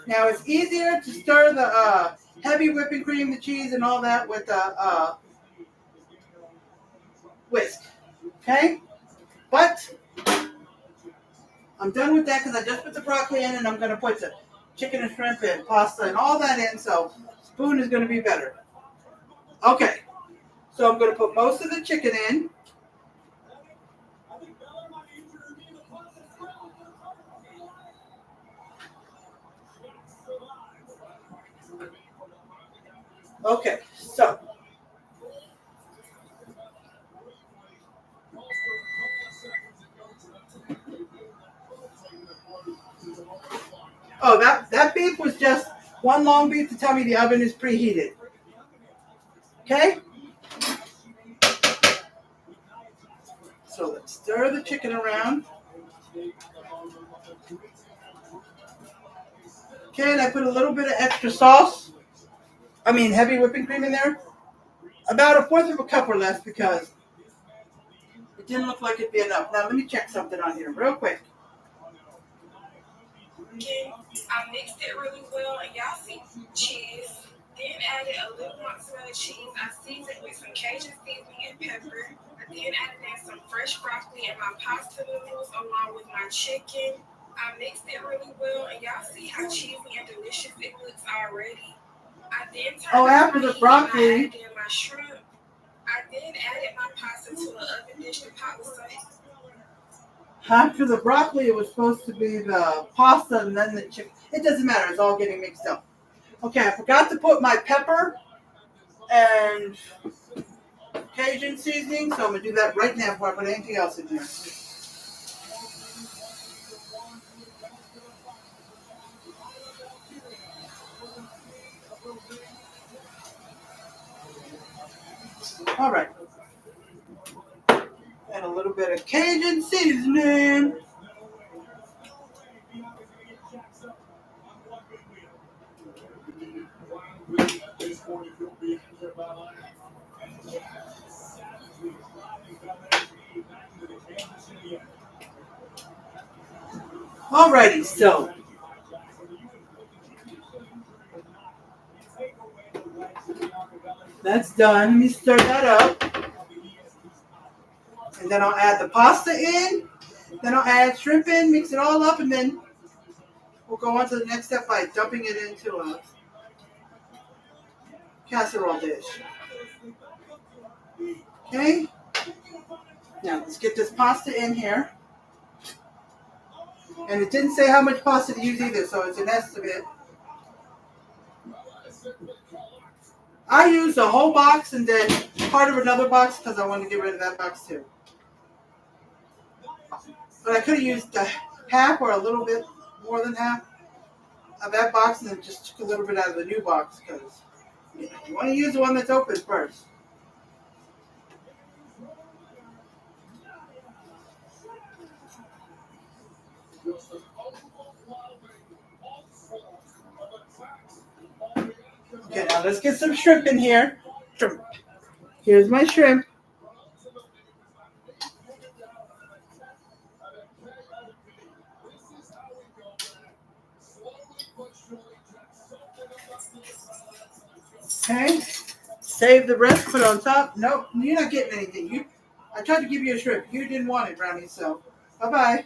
Now it's easier to stir the heavy whipping cream, the cheese, and all that with a whisk. Okay? But I'm done with that because I just put the broccoli in and I'm going to put the chicken and shrimp and pasta and all that in, so spoon is going to be better. Okay, so I'm going to put most of the chicken in. Okay, so that beep was just one long beep to tell me the oven is preheated. Okay? So let's stir the chicken around. Okay, and I put a little bit of extra sauce. Heavy whipping cream in there. About 1/4 of a cup or less because it didn't look like it'd be enough. Now let me check something on here real quick. Okay, I mixed it really well, and y'all see cheese. Then added a little mozzarella cheese. I seasoned with some Cajun seasoning and pepper. I then added in some fresh broccoli and my pasta noodles along with my chicken. I mixed it really well, and y'all see how cheesy and delicious it looks already. I then turned After the broccoli. I added in my shrimp. I then added my pasta to an oven dish to pop with some. After the broccoli, it was supposed to be the pasta and then the chicken. It doesn't matter. It's all getting mixed up. Okay, I forgot to put my pepper and Cajun seasoning, so I'm going to do that right now before I put anything else in here. All right. And a little bit of Cajun seasoning. Alrighty, so that's done. Let me stir that up. And then I'll add the pasta in. Then I'll add shrimp in, mix it all up, and then we'll go on to the next step by dumping it into a casserole dish. Okay? Now let's get this pasta in here. And it didn't say how much pasta to use either, so it's an estimate. I used a whole box and then part of another box because I wanted to get rid of that box too. But I could have used half or a little bit more than half of that box and then just took a little bit out of the new box because you want to use the one that's open first. Okay, now let's get some shrimp in here. Shrimp. Here's my shrimp. Okay. Save the rest, put it on top. Nope, you're not getting anything. I tried to give you a shrimp. You didn't want it, Brownie, so bye-bye.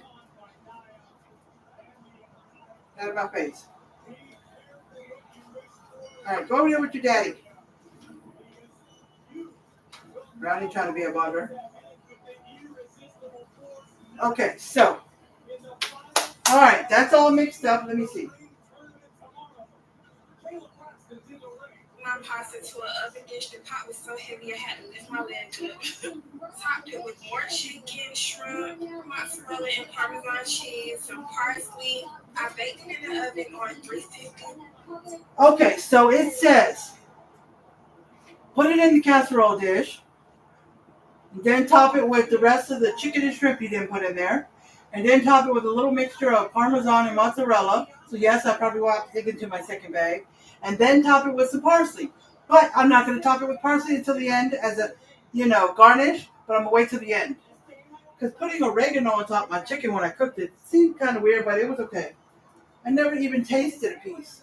Out of my face. All right, go over there with your daddy. Brownie trying to be a bugger. Okay, so. All right, that's all mixed up. Let me see. My pasta to an oven dish. The pot was so heavy I had to lift my leg up. Topped it with more chicken, shrimp, mozzarella, and Parmesan cheese, some parsley. I baked it in the oven on 350. Okay, so it says, put it in the casserole dish, then top it with the rest of the chicken and shrimp you didn't put in there, and then top it with a little mixture of Parmesan and mozzarella. So yes, I probably will have to dig into my second bag. And then top it with some parsley. But I'm not going to top it with parsley until the end as a, garnish, but I'm going to wait till the end. Because putting oregano on top of my chicken when I cooked it seemed kind of weird, but it was okay. I never even tasted a piece.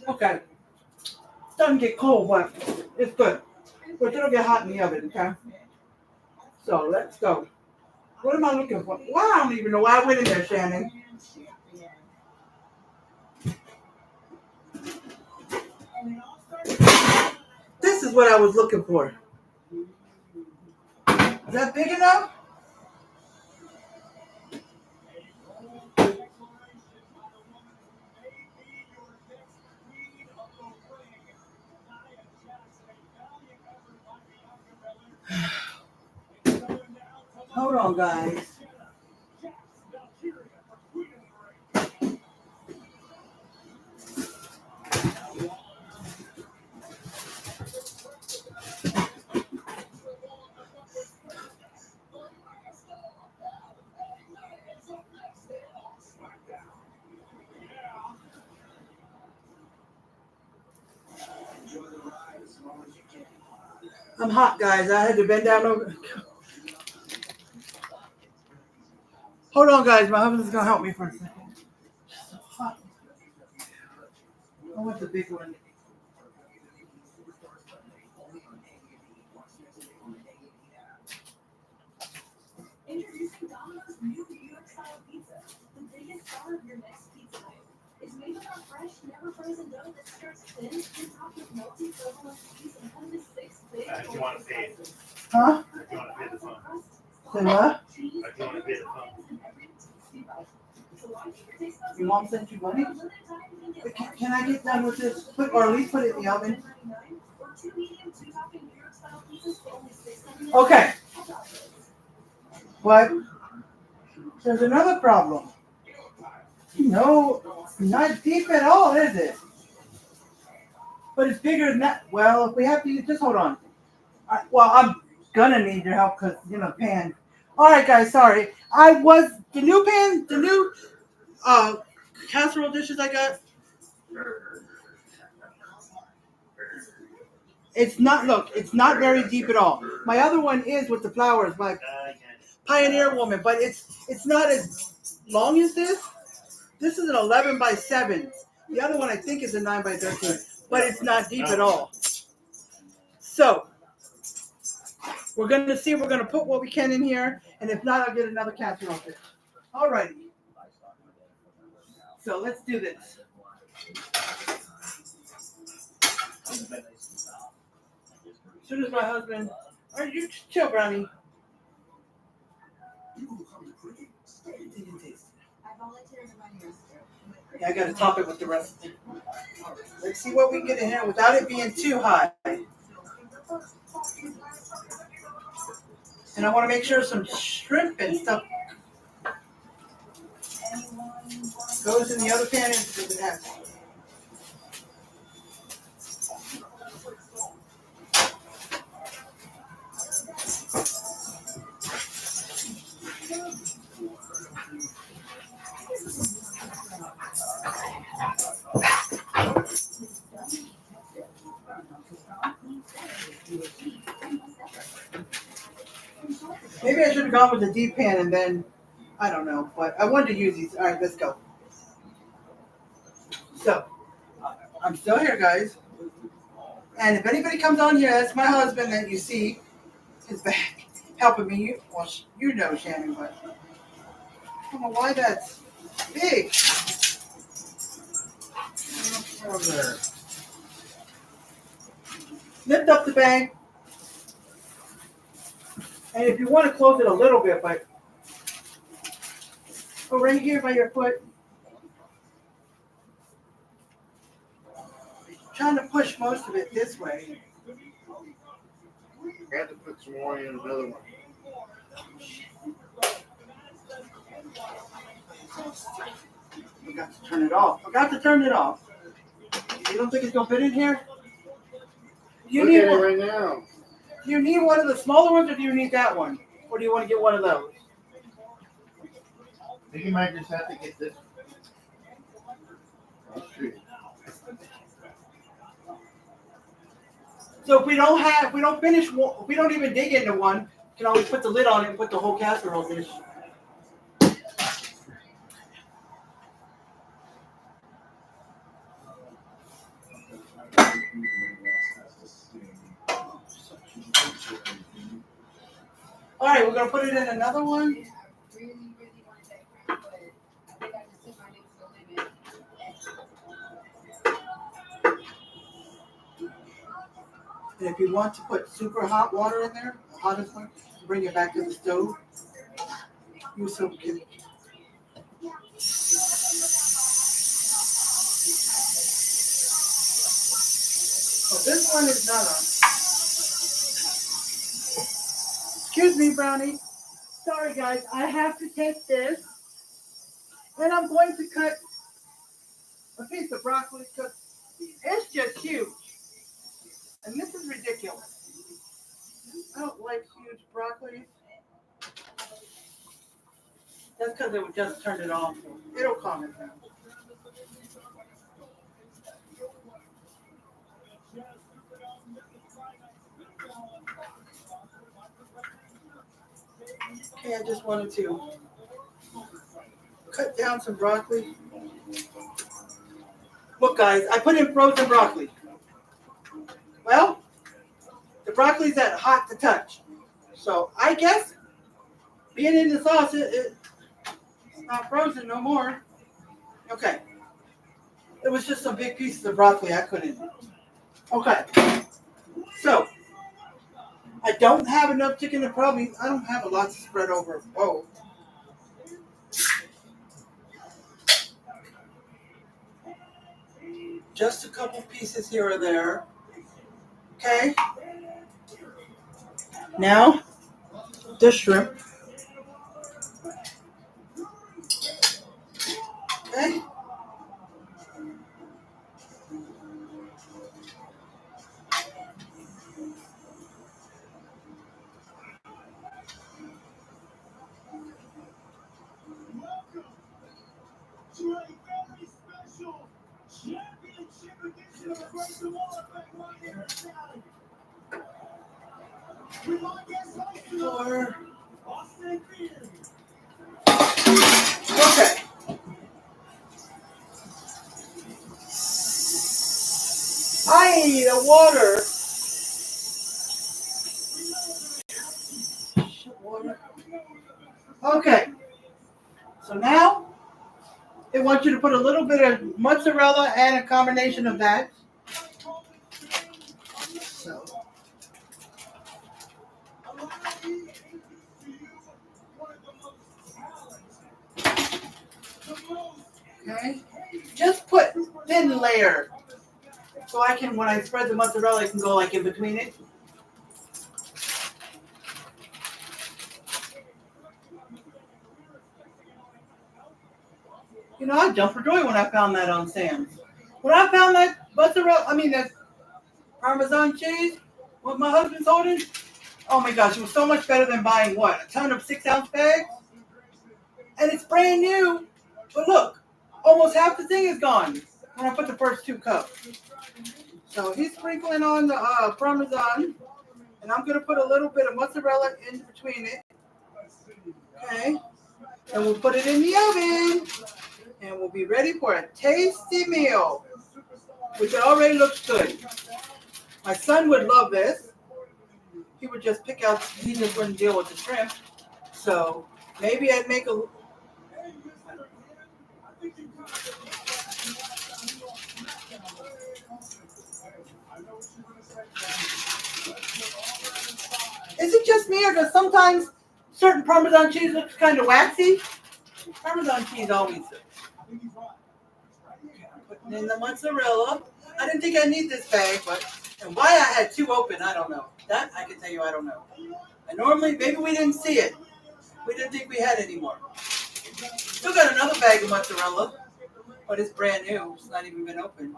Okay. It's starting to get cold, but it's good. But it'll get hot in the oven, okay? So let's go. What am I looking for? Wow, I don't even know why I went in there, Shannon. This is what I was looking for. Is that big enough? Hold on, guys. I'm hot, guys. I had to bend down over. Hold on, guys. My husband's gonna help me for a second. It's so hot. I want the big one. Introducing Domino's new New York style pizza, the biggest star of your next pizza night. It's made with our fresh, never frozen dough that starts thin and topped with melty provolone cheese and one of the 6 big If you want to pay, Huh? if you want to pay the phone, Say what? if you want to pay the phone. Your mom sent you money? Can I get done with this? Put, or at least put it in the oven. Okay. But there's another problem. No, not deep at all, is it? But it's bigger than that. Well, if we have to, just hold on. Well, I'm gonna need your help because, pan. All right, guys, sorry. The new pan, the new casserole dishes I got. It's not very deep at all. My other one is with the flowers by Pioneer Woman, but it's not as long as this. This is an 11 by 7. The other one I think is a 9 by 13, but it's not deep at all. So we're gonna see if we're gonna put what we can in here, and if not, I'll get another casserole dish. Alrighty. So let's do this. As soon as my husband, all right, you chill, Brownie. Yeah, I gotta top it with the rest. Let's see what we can get in here without it being too high. And I want to make sure some shrimp and stuff goes in the other pan into the net. Maybe I should have gone with the deep pan and then, I don't know, but I wanted to use these. All right, let's go. So, I'm still here, guys. And if anybody comes on here, that's my husband that you see is back helping me. Well, you know Shannon, but I don't know why that's big. Over there. Lift up the bag. And if you want to close it a little bit, but right here by your foot. Trying to push most of it this way. I had to put some more in another one. Forgot to turn it off. You don't think it's gonna fit in here? Look at it right now. Do you need one of the smaller ones, or do you need that one, or do you want to get one of those? I think you might just have to get this one. That's true. So if we don't finish, if we don't even dig into one, you can always put the lid on it and put the whole casserole dish. All right, we're gonna put it in another one. And if you want to put super hot water in there, the hottest one, bring it back to the stove. You so cute. Oh, this one is not on. Excuse me, Brownie. Sorry, guys. I have to take this. And I'm going to cut a piece of broccoli because it's just huge. And this is ridiculous. I don't like huge broccoli. That's because it just turned it off. It'll calm it down. Okay, I just wanted to cut down some broccoli. Look, guys, I put in frozen broccoli. Well, the broccoli's that hot to touch. So I guess being in the sauce, it's not frozen no more. Okay. It was just some big pieces of broccoli I couldn't. Okay. So I don't have enough chicken to I don't have a lot to spread over both. Just a couple pieces here or there. Okay. Now, the shrimp. Okay. Okay. I need a water. Okay. So now, I want you to put a little bit of mozzarella and a combination of that. So. Okay. Just put thin layer. So I can, when I spread the mozzarella, I can go like in between it. You know, I jumped for joy when I found that on Sam's. When I found that that Parmesan cheese, what my husband's holding, oh my gosh, it was so much better than buying what? A ton of 6-ounce bags? And it's brand new. But look, almost half the thing is gone when I put the first 2 cups. So he's sprinkling on the Parmesan. And I'm going to put a little bit of mozzarella in between it. Okay. And we'll put it in the oven. And we'll be ready for a tasty meal. Which already looks good. My son would love this. He would just pick out, he just wouldn't deal with the shrimp. So maybe I'd make a... Is it just me or does sometimes certain Parmesan cheese looks kind of waxy? Parmesan cheese always does. Putting in the mozzarella. I didn't think I need this bag, but and why I had 2 open, I don't know. That I can tell you I don't know. And normally, maybe we didn't see it. We didn't think we had any more. Still got another bag of mozzarella, but it's brand new. It's not even been opened.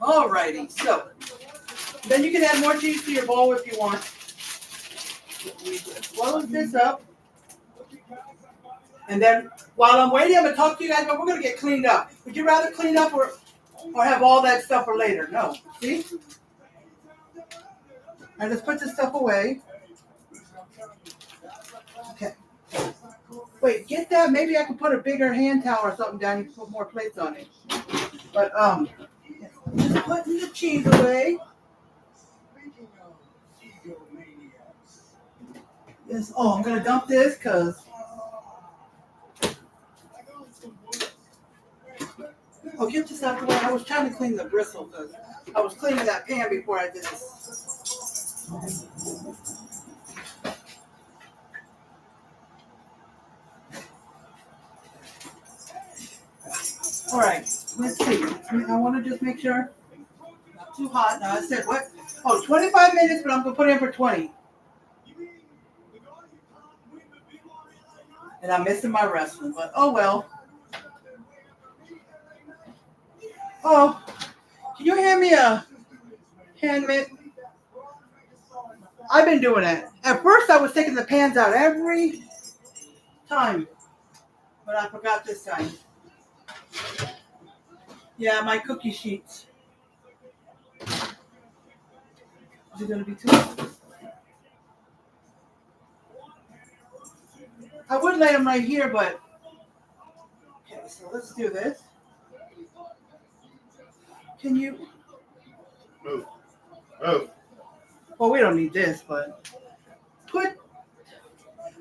Alrighty, so then you can add more cheese to your bowl if you want. Close this up. And then while I'm waiting, I'm going to talk to you guys, but we're going to get cleaned up. Would you rather clean up or have all that stuff for later? No. See? I just put this stuff away. Okay. Wait, get that. Maybe I can put a bigger hand towel or something down and put more plates on it. But, just putting the cheese away. Yes. Oh, I'm going to dump this because... Oh, get this out of the way. I was trying to clean the bristle because I was cleaning that pan before I did this. All right, let's see. I want to just make sure. Not too hot. Now I said what? Oh, 25 minutes, but I'm going to put it in for 20. And I'm missing my wrestling, but oh well. Oh, can you hand me a hand mitt? I've been doing that. At first, I was taking the pans out every time, but I forgot this time. Yeah, my cookie sheets. Is it going to be too? I would lay them right here, but okay. So let's do this. Can you? Move. Move. Well, we don't need this, but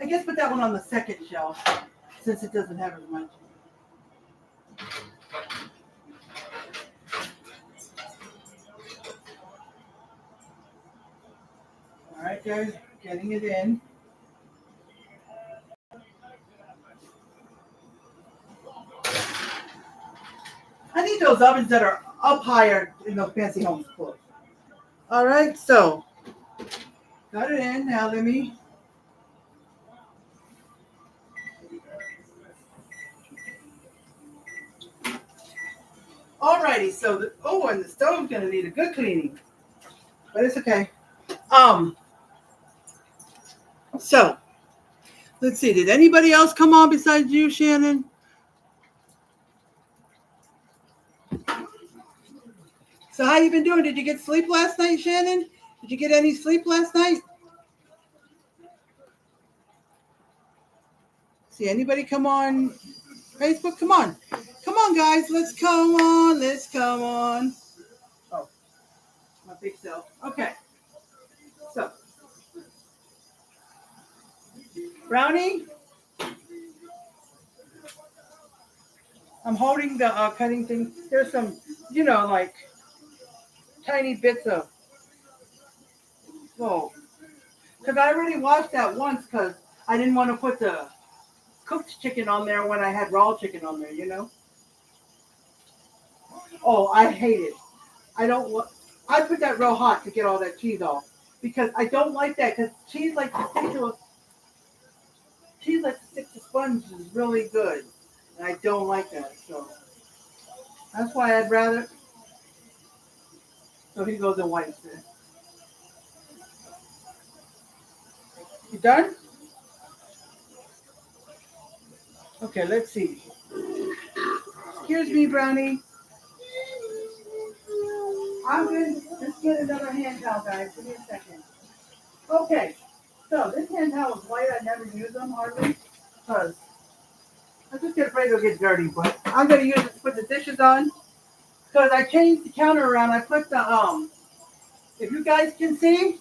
I guess put that one on the second shelf since it doesn't have as much. All right, guys, getting it in. I need those ovens that are up higher in those fancy homes. Close. All right, so got it in. Now let me. Alrighty, so and the stove's gonna need a good cleaning, but it's okay. So let's see. Did anybody else come on besides you, Shannon? So how you been doing? Did you get sleep last night, Shannon? Did you get any sleep last night? See anybody come on Facebook? Come on, guys. Let's come on. Let's come on. Oh, my big self. Okay. So, Brownie, I'm holding the cutting thing. There's some, like tiny bits of. Whoa. Because I already washed that once because I didn't want to put the cooked chicken on there when I had raw chicken on there, Oh, I hate it. I put that real hot to get all that cheese off because I don't like that because cheese likes to stick to sponge is really good, and I don't like that. So that's why I'd rather. So he goes and wipes it. You done? Okay, let's see. Excuse me, Brownie. I'm going to just get another hand towel, guys. Give me a second. Okay, so this hand towel is white. I never use them hardly because I just get afraid they'll get dirty. But I'm going to use it to put the dishes on because I changed the counter around. I put the if you guys can see,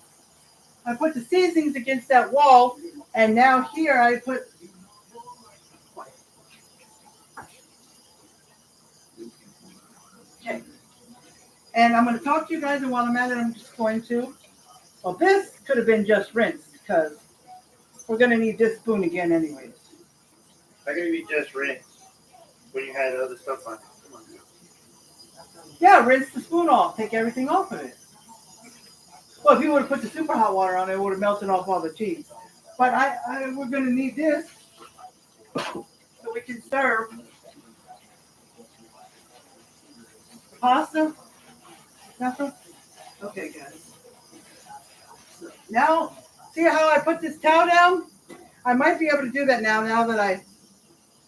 I put the seasonings against that wall, and now here I put. Okay. And I'm going to talk to you guys, and while I'm at it, I'm just going to. Well, this could have been just rinsed because we're going to need this spoon again, anyways. How can you just rinse when you had other stuff on it? Come on. Yeah, rinse the spoon off. Take everything off of it. Well, if you would have put the super hot water on it, it would have melted off all the cheese. But we're going to need this so we can serve pasta. Okay, guys. So now, see how I put this towel down? I might be able to do that now that I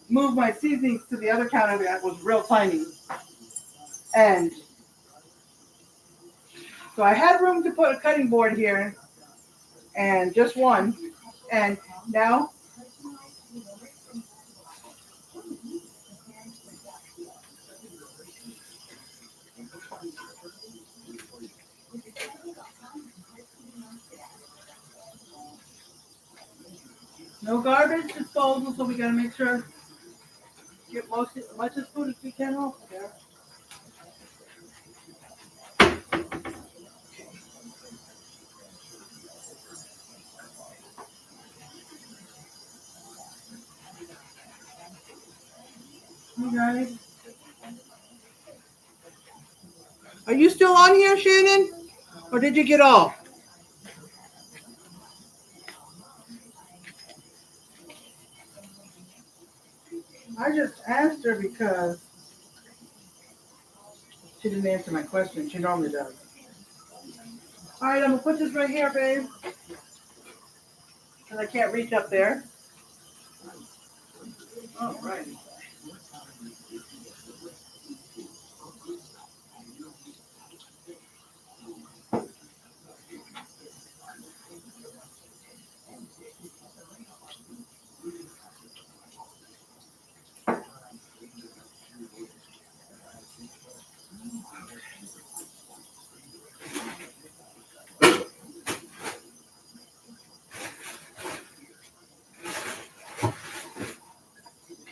move my seasonings to the other counter that was real tiny. And so I had room to put a cutting board here and just one. And now no garbage disposal, so we gotta make sure get much as food as we can off of there. You guys. Are you still on here, Shannon? Or did you get off? I just asked her because she didn't answer my question. She normally does. All right, I'm gonna put this right here, babe. And I can't reach up there. All right.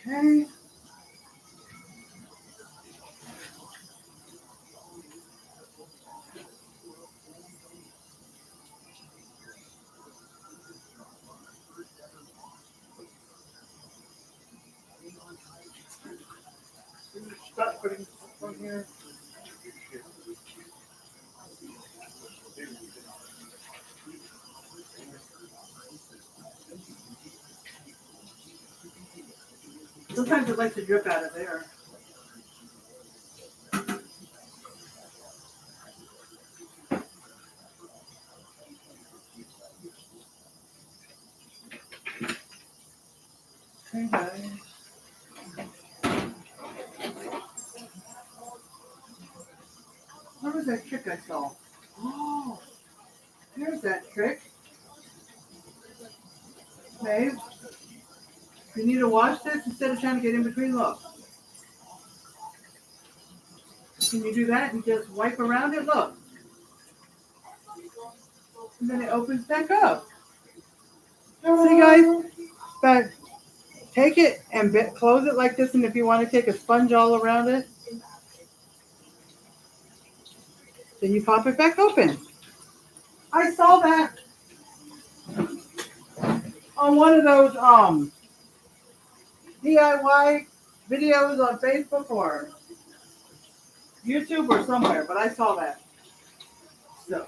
Okay. Stop putting this on here. Sometimes it likes to drip out of there. Okay, guys. Where was that trick I saw? Oh, there's that trick. Babe, you need to wash this instead of trying to get in between. Look. Can you do that and just wipe around it? Look. And then it opens back up. See, guys? But take it and close it like this, and if you want to take a sponge all around it, then you pop it back open. I saw that on one of those DIY videos on Facebook or YouTube or somewhere, but I saw that. So.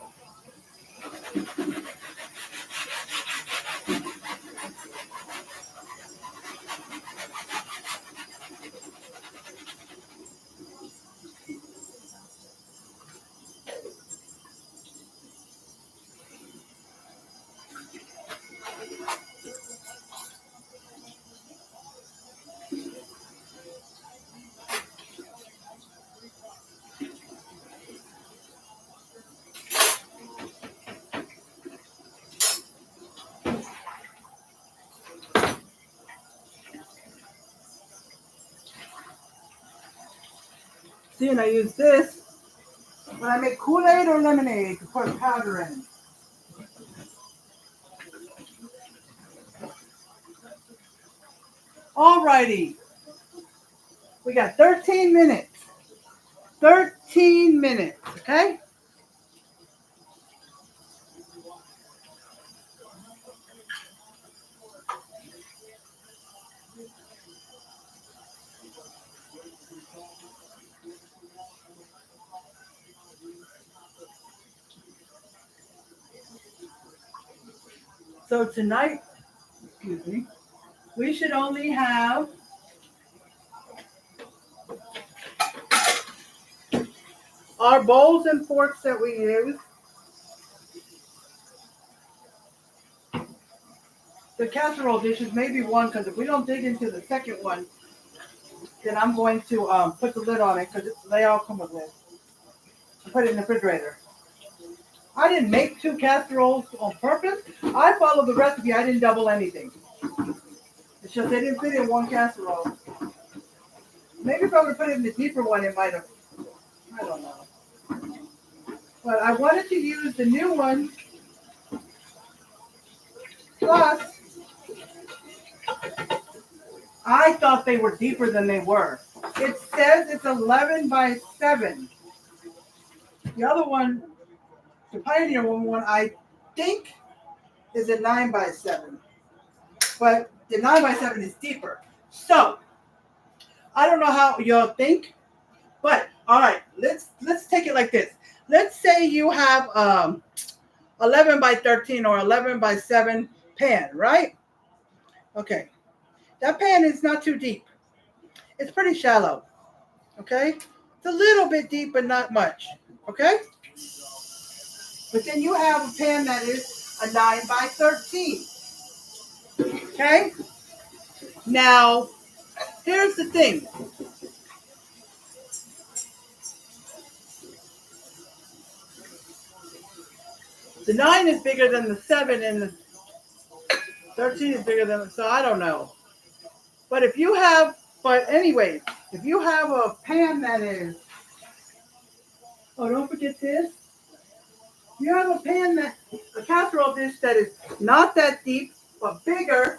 See, and I use this when I make Kool-Aid or lemonade to put powder in. Alrighty. We got 13 minutes. 13 minutes, okay? So tonight, excuse me, we should only have our bowls and forks that we use. The casserole dishes, maybe one, because if we don't dig into the second one, then I'm going to put the lid on it, because they all come with lids. And put it in the refrigerator. I didn't make 2 casseroles on purpose. I followed the recipe. I didn't double anything. It's just they didn't fit in 1 casserole. Maybe if I would have put it in the deeper one, it might have. I don't know. But I wanted to use the new one. Plus, I thought they were deeper than they were. It says it's 11 by 7. The other one, the Pioneer one, I think is a 9 by 7. But the 9 by 7 is deeper. So, I don't know how y'all think, but all right, let's take it like this. Let's say you have 11 by 13 or 11 by 7 pan, right? Okay, that pan is not too deep. It's pretty shallow. Okay, it's a little bit deep, but not much. Okay, but then you have a pan that is a 9 by 13. Okay, now here's the thing. The 9 is bigger than the 7, and the 13 is bigger than, so I don't know. But anyways, if you have a pan that is, oh, don't forget this. You have a casserole dish that is not that deep, but bigger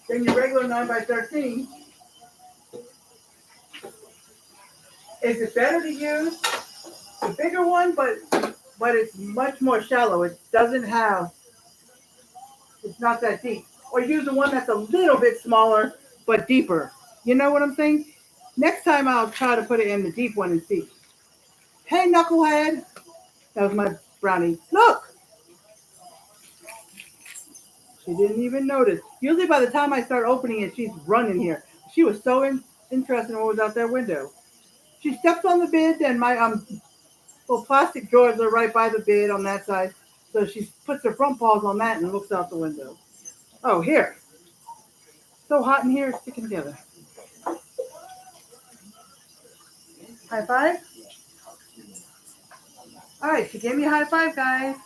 than your regular 9 by 13. Is it better to use the bigger one, but it's much more shallow? It's not that deep. Or use the one that's a little bit smaller, but deeper. You know what I'm saying? Next time I'll try to put it in the deep one and see. Hey, knucklehead. That was my brownie. Look. She didn't even notice. Usually by the time I start opening it, she's running here. She was so interested in what was out that window. She steps on the bed, and my little plastic drawers are right by the bed on that side. So she puts her front paws on that and looks out the window. Oh, here. So hot in here, it's sticking together. High five? All right, she gave me a high five, guys.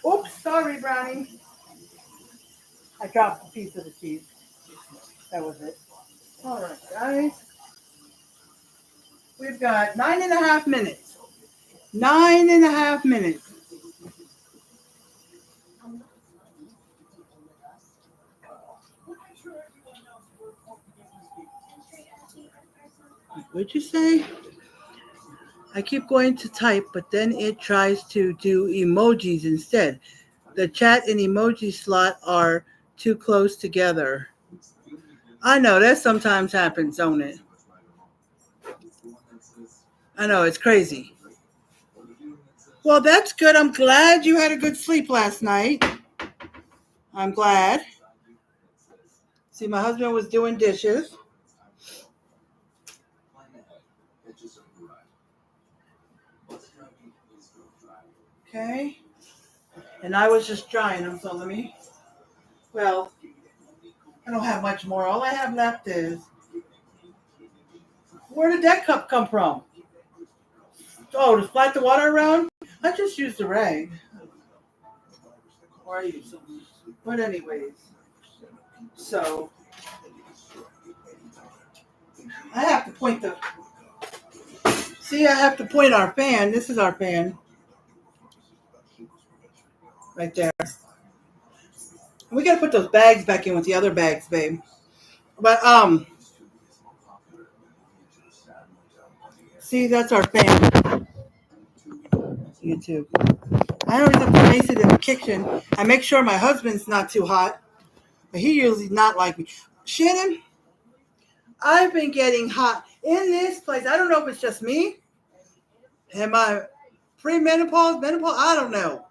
Oops, sorry, Brownie. I dropped a piece of the cheese. That was it. All right, guys. We've got 9.5 minutes. 9.5 minutes. What'd you say? I keep going to type, but then it tries to do emojis instead. The chat and emoji slot are too close together. I know, that sometimes happens, don't it? I know, it's crazy. Well, that's good. I'm glad you had a good sleep last night. I'm glad. See, my husband was doing dishes. Okay. And I was just drying them, so well, I don't have much more. All I have left is, where did that cup come from? Oh, to splat the water around? I just used a rag. Or I used something. But anyways, so I have to point I have to point our fan. This is our fan. Right there. We got to put those bags back in with the other bags, babe. But, see, that's our fan. YouTube. I always have to place it in the kitchen. I make sure my husband's not too hot. But he usually not like me. Shannon, I've been getting hot in this place. I don't know if it's just me. Am I premenopause, menopause? I don't know.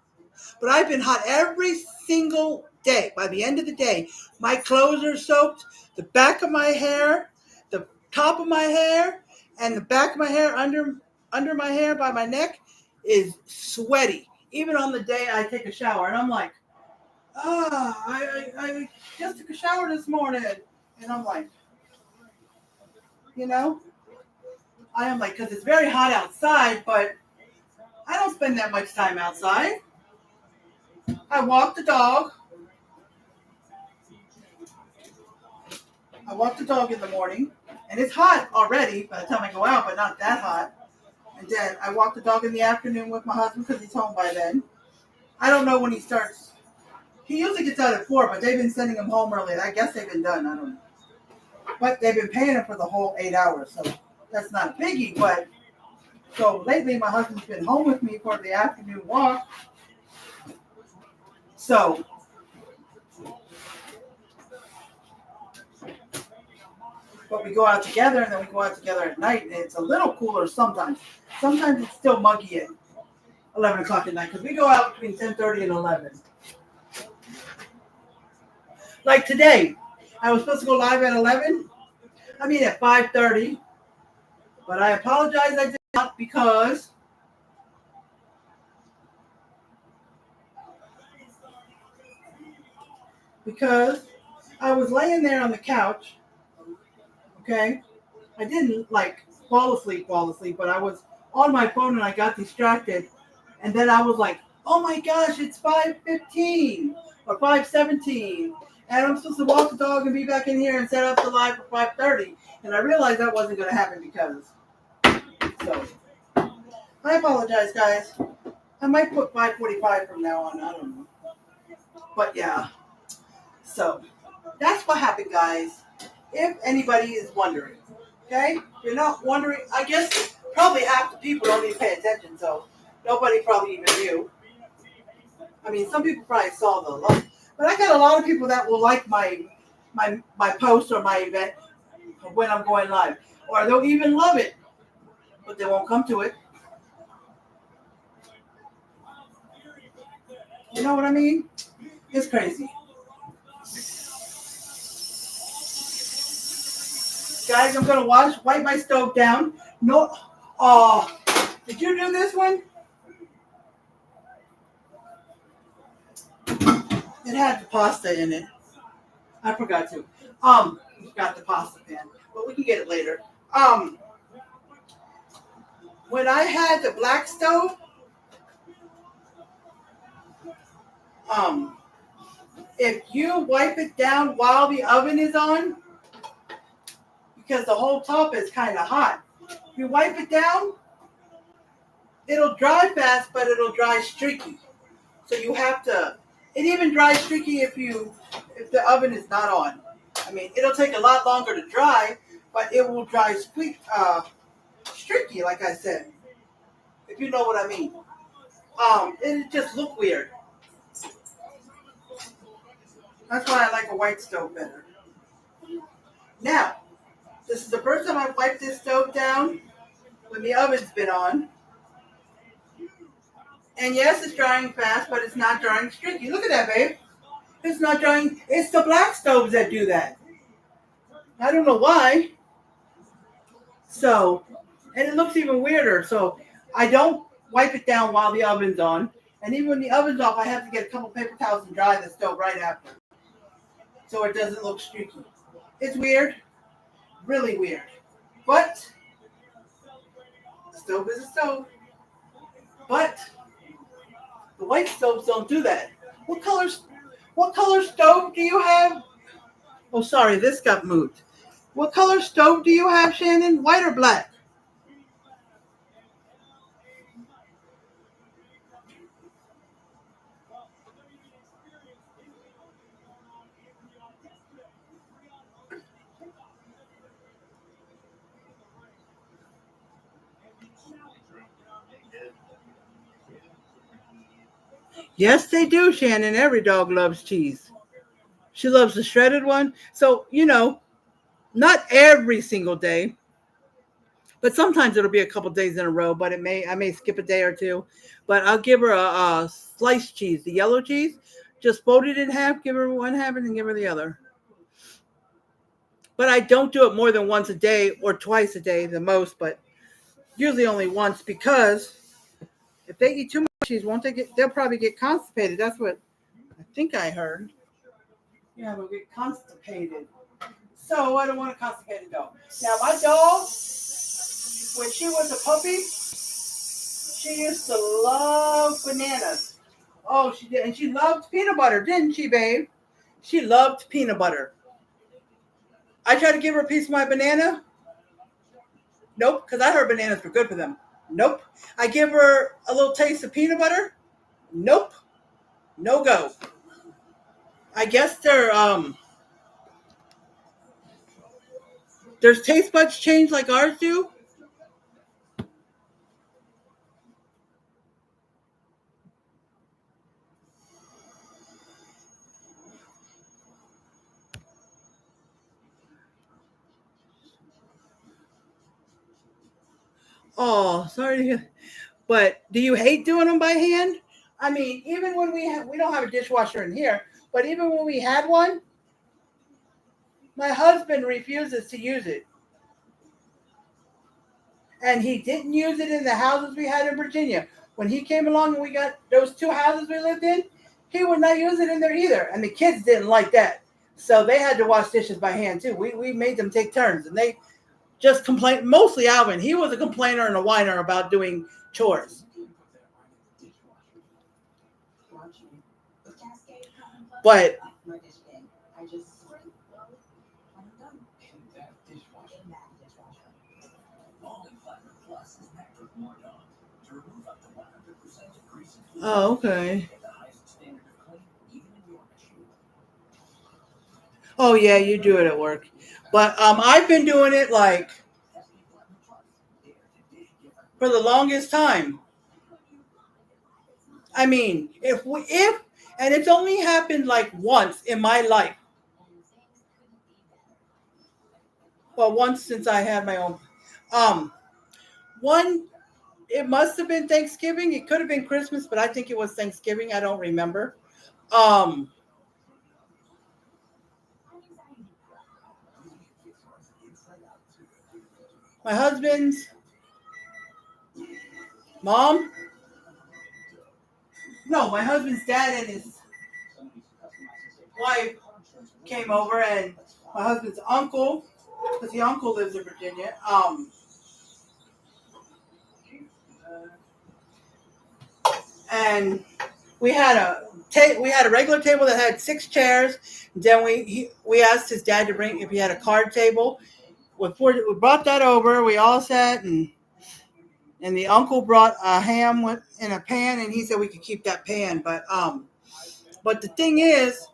But I've been hot every single day. By the end of the day, my clothes are soaked. The back of my hair, the top of my hair, and the back of my hair under my hair by my neck is sweaty. Even on the day I take a shower. And I'm like, I just took a shower this morning. And I'm like, I am like, because it's very hot outside, but I don't spend that much time outside. I walk the dog. In the morning. And it's hot already by the time I go out, but not that hot. And then I walk the dog in the afternoon with my husband because he's home by then. I don't know when he starts. He usually gets out at 4, but they've been sending him home early. I guess they've been done. I don't know. But they've been paying him for the whole 8 hours, so that's not a biggie. But so lately, my husband's been home with me for the afternoon walk. So but we go out together, and then we go out together at night, and it's a little cooler sometimes. Sometimes it's still muggy at 11 o'clock at night because we go out between 10:30 and 11. Like today, I was supposed to go live at 11. I mean at 5:30, but I apologize I did not because I was laying there on the couch. Okay, I didn't like fall asleep, but I was on my phone and I got distracted, and then I was like, "Oh my gosh, it's 5:15 or 5:17, and I'm supposed to walk the dog and be back in here and set up the live for 5:30." And I realized that wasn't going to happen because. So I apologize, guys. I might put 5:45 from now on. I don't know, but yeah. So that's what happened, guys. If anybody is wondering, okay? If you're not wondering, I guess probably half the people don't even pay attention, so nobody probably even knew. I mean, some people probably saw the love, but I got a lot of people that will like my post or my event when I'm going live, or they'll even love it, but they won't come to it. You know what I mean? It's crazy. Guys, I'm gonna wipe my stove down. No, oh, did you do this one? It had the pasta in it. I forgot to. Got the pasta pan, but we can get it later. When I had the black stove, if you wipe it down while the oven is on, because the whole top is kind of hot, if you wipe it down, it'll dry fast, but it'll dry streaky. So you have to. It even dries streaky if the oven is not on. I mean, it'll take a lot longer to dry, but it will dry streaky, like I said. If you know what I mean. It just look weird. That's why I like a white stove better. Now, this is the first time I've wiped this stove down when the oven's been on. And yes, it's drying fast, but it's not drying streaky. Look at that, babe. It's not drying. It's the black stoves that do that. I don't know why. So, and it looks even weirder. So, I don't wipe it down while the oven's on. And even when the oven's off, I have to get a couple paper towels and dry the stove right after. So it doesn't look streaky. It's weird. Really weird. But, the stove is a stove. But, the white stoves don't do that. What color stove do you have? Oh, sorry, this got moved. What color stove do you have, Shannon? White or black? Yes, they do, Shannon. Every dog loves cheese. She loves the shredded one. So, not every single day, but sometimes it'll be a couple days in a row, but I may skip a day or two. But I'll give her a sliced cheese, the yellow cheese. Just fold it in half, give her one half, and then give her the other. But I don't do it more than once a day or twice a day, the most, but usually only once, because if they eat too much cheese, they'll probably get constipated. That's what I think I heard. Yeah, they'll get constipated. So I don't want a constipated dog. Now my dog, when she was a puppy, she used to love bananas. Oh, she did. And she loved peanut butter, didn't she, babe? She loved peanut butter. I tried to give her a piece of my banana. Nope, because I heard bananas were good for them. Nope. I give her a little taste of peanut butter. Nope. No go. I guess their taste buds change like ours do. Oh, sorry to hear. But do you hate doing them by hand? I mean, even when we don't have a dishwasher in here, but even when we had one, my husband refuses to use it. And he didn't use it in the houses we had in Virginia. When he came along and we got those 2 houses we lived in, he would not use it in there either. And the kids didn't like that. So they had to wash dishes by hand too. We made them take turns, and they just complained. Mostly Alvin. He was a complainer and a whiner about doing chores. But oh, okay. Oh yeah, you do it at work. But I've been doing it like for the longest time. I mean, if and it's only happened like once in my life. Well, once since I had my own. Um, One, it must have been Thanksgiving. It could have been Christmas, but I think it was Thanksgiving. I don't remember. Um, my husband's mom. No, my husband's dad and his wife came over, and my husband's uncle, because the uncle lives in Virginia. And we had a regular table that had 6 chairs. Then we asked his dad to bring if he had a card table. We brought that over. We all sat, and the uncle brought a ham in a pan, and he said we could keep that pan. But the thing is,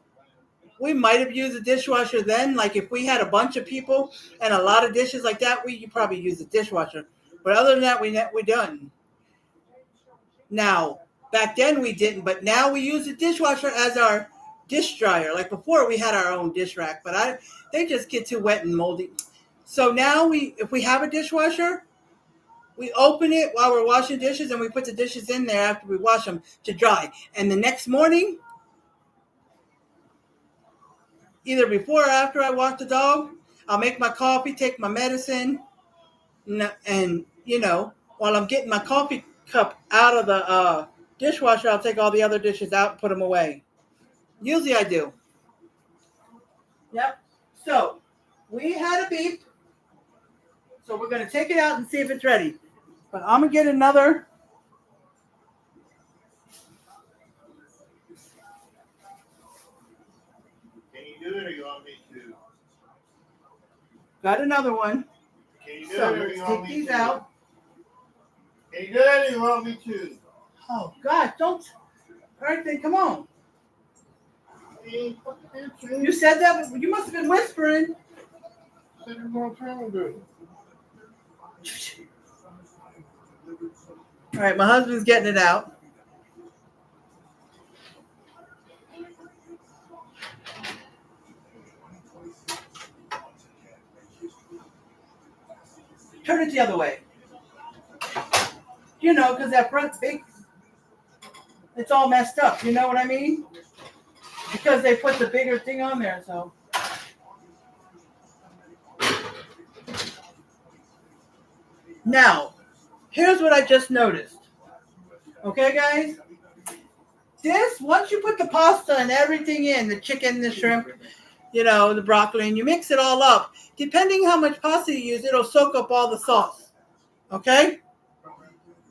we might have used a dishwasher then. Like if we had a bunch of people and a lot of dishes like that, we could probably use a dishwasher. But other than that, we done. Now, back then we didn't, but now we use the dishwasher as our dish dryer. Like before, we had our own dish rack, but they just get too wet and moldy. So now if we have a dishwasher, we open it while we're washing dishes, and we put the dishes in there after we wash them to dry. And the next morning, either before or after I walk the dog, I'll make my coffee, take my medicine, and while I'm getting my coffee cup out of the dishwasher, I'll take all the other dishes out and put them away. Usually I do. Yep. So we had a beep. So we're going to take it out and see if it's ready. But I'm going to get another. Can you do it, or you want me to? Got another one. Can you do So it, or let's you take want me these to? out. Can you do it, or you want me to? Oh, God, don't. All right, then, come on. You said that, but you must have been whispering. Said it a long time ago. All right, my husband's getting it out. Turn it the other way. Because that front big, it's all messed up. You know what I mean? Because they put the bigger thing on there, so. Now, here's what I just noticed. Okay, guys? Once you put the pasta and everything in, the chicken, the shrimp, the broccoli, and you mix it all up, depending how much pasta you use, it'll soak up all the sauce. Okay?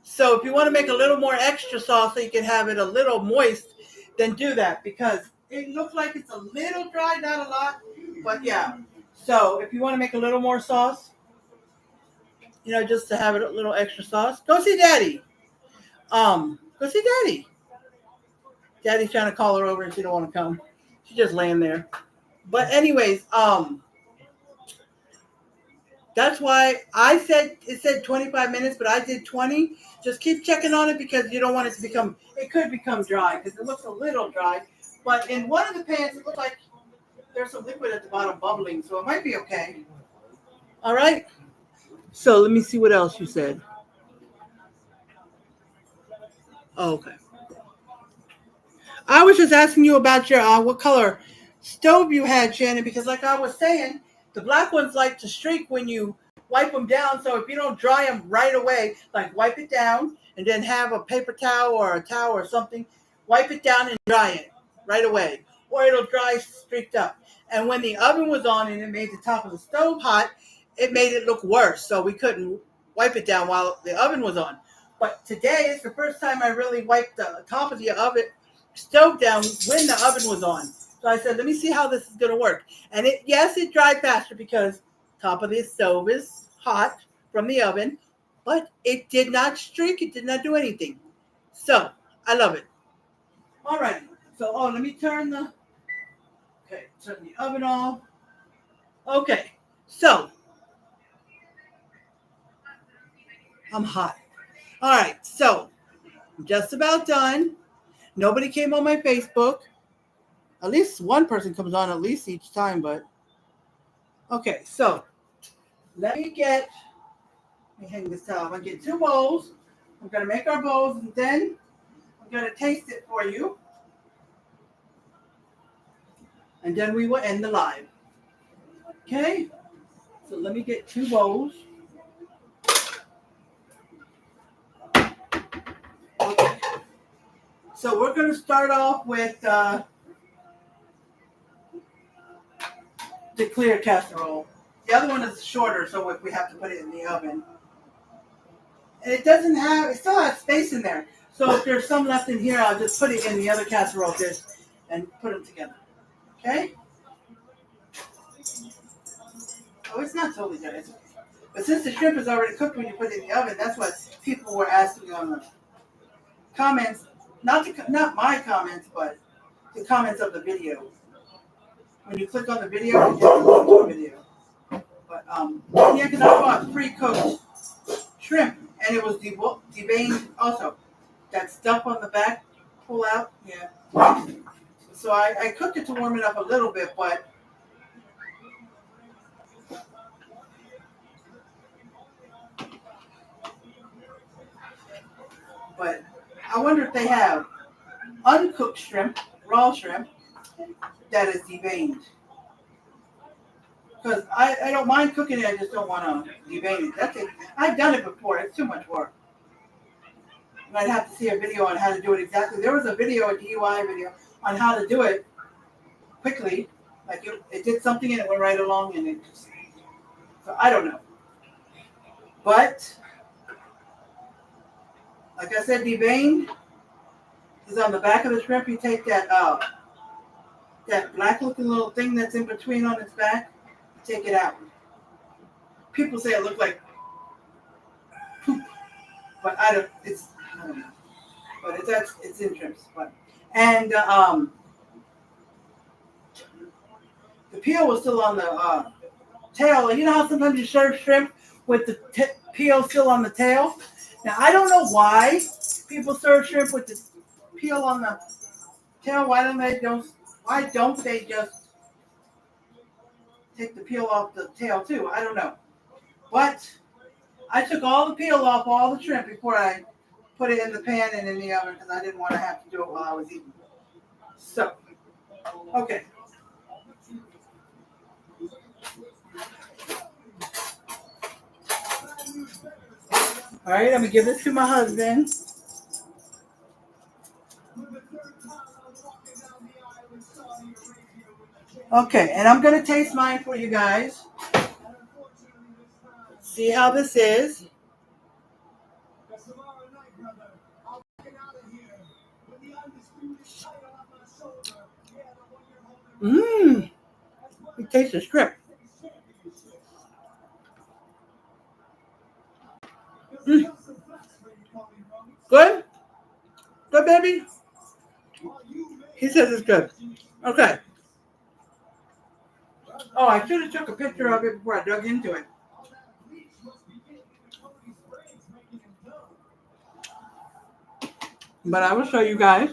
So if you want to make a little more extra sauce so you can have it a little moist, then do that, because it looks like it's a little dry, not a lot, but yeah. So if you want to make a little more sauce, just to have it a little extra sauce, go see Daddy. Go see Daddy. Daddy's trying to call her over and she don't want to come. She's just laying there. But anyways, that's why it said 25 minutes, but I did 20. Just keep checking on it, because you don't want it to it could become dry, because it looks a little dry. But in one of the pans, it looks like there's some liquid at the bottom bubbling, so it might be okay. All right. So let me see what else you said. Oh, okay. I was just asking you about your what color stove you had, Shannon, because like I was saying, the black ones like to streak when you wipe them down. So if you don't dry them right away, like wipe it down and then have a paper towel or a towel or something, wipe it down and dry it right away, or it'll dry streaked up. And when the oven was on and it made the top of the stove hot, it made it look worse. So we couldn't wipe it down while the oven was on. But today is the first time I really wiped the top of the oven stove down when the oven was on. So I said, let me see how this is going to work. And it dried faster because top of the stove is hot from the oven, but it did not streak. It did not do anything. So I love it. All right. So, let me turn the oven off. Okay. So I'm hot. All right. So I'm just about done. Nobody came on my Facebook. At least one person comes on at least each time, but okay, so let me hang this towel. I'm gonna get 2 bowls. I'm gonna make our bowls and then I'm gonna taste it for you. And then we will end the live. Okay? So let me get 2 bowls. Okay. So we're gonna start off with the clear casserole. The other one is shorter, so we have to put it in the oven. And it still has space in there. So if there's some left in here, I'll just put it in the other casserole dish and put them together. Okay? Oh, it's not totally done. It's okay. But since the shrimp is already cooked when you put it in the oven, that's what people were asking on the comments. Not my comments, but the comments of the video. When you click on the video, you get the video. But yeah, because I bought pre-cooked shrimp, and it was deveined also. That stuff on the back, pull out, yeah. So I cooked it to warm it up a little bit, but I wonder if they have uncooked shrimp, raw shrimp, that is deveined. Because I don't mind cooking it, I just don't want to devein it. That's it. I've done it before. It's too much work. And I'd have to see a video on how to do it exactly. There was a video, a DIY video, on how to do it quickly. Like it did something and it went right along and it just... So I don't know. But, like I said, deveined is on the back of the shrimp. You take that black looking little thing that's in between on its back, take it out. People say it looked like poop, but I don't know. But it's in shrimps. And the peel was still on the tail. You know how sometimes you serve shrimp with the peel still on the tail? Now I don't know why people serve shrimp with the peel on the tail. Why don't they just take the peel off the tail too? I don't know. But I took all the peel off all the shrimp before I put it in the pan and in the oven because I didn't want to have to do it while I was eating. So, okay. All right, I'm going to give this to my husband. Okay, and I'm going to taste mine for you guys. See how this is. Mmm. It tastes the shrimp. Mm. Good? Good, baby? He says it's good. Okay. Oh, I should have took a picture of it before I dug into it. But I will show you guys.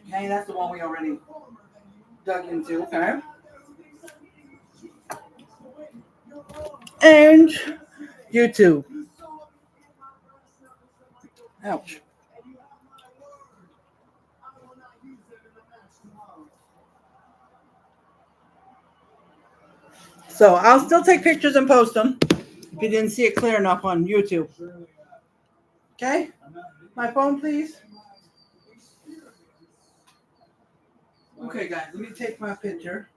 Okay, that's the one we already dug into. Okay. and YouTube. Ouch. So I'll still take pictures and post them if you didn't see it clear enough on YouTube. Okay? My phone, please. Okay, guys, let me take my picture.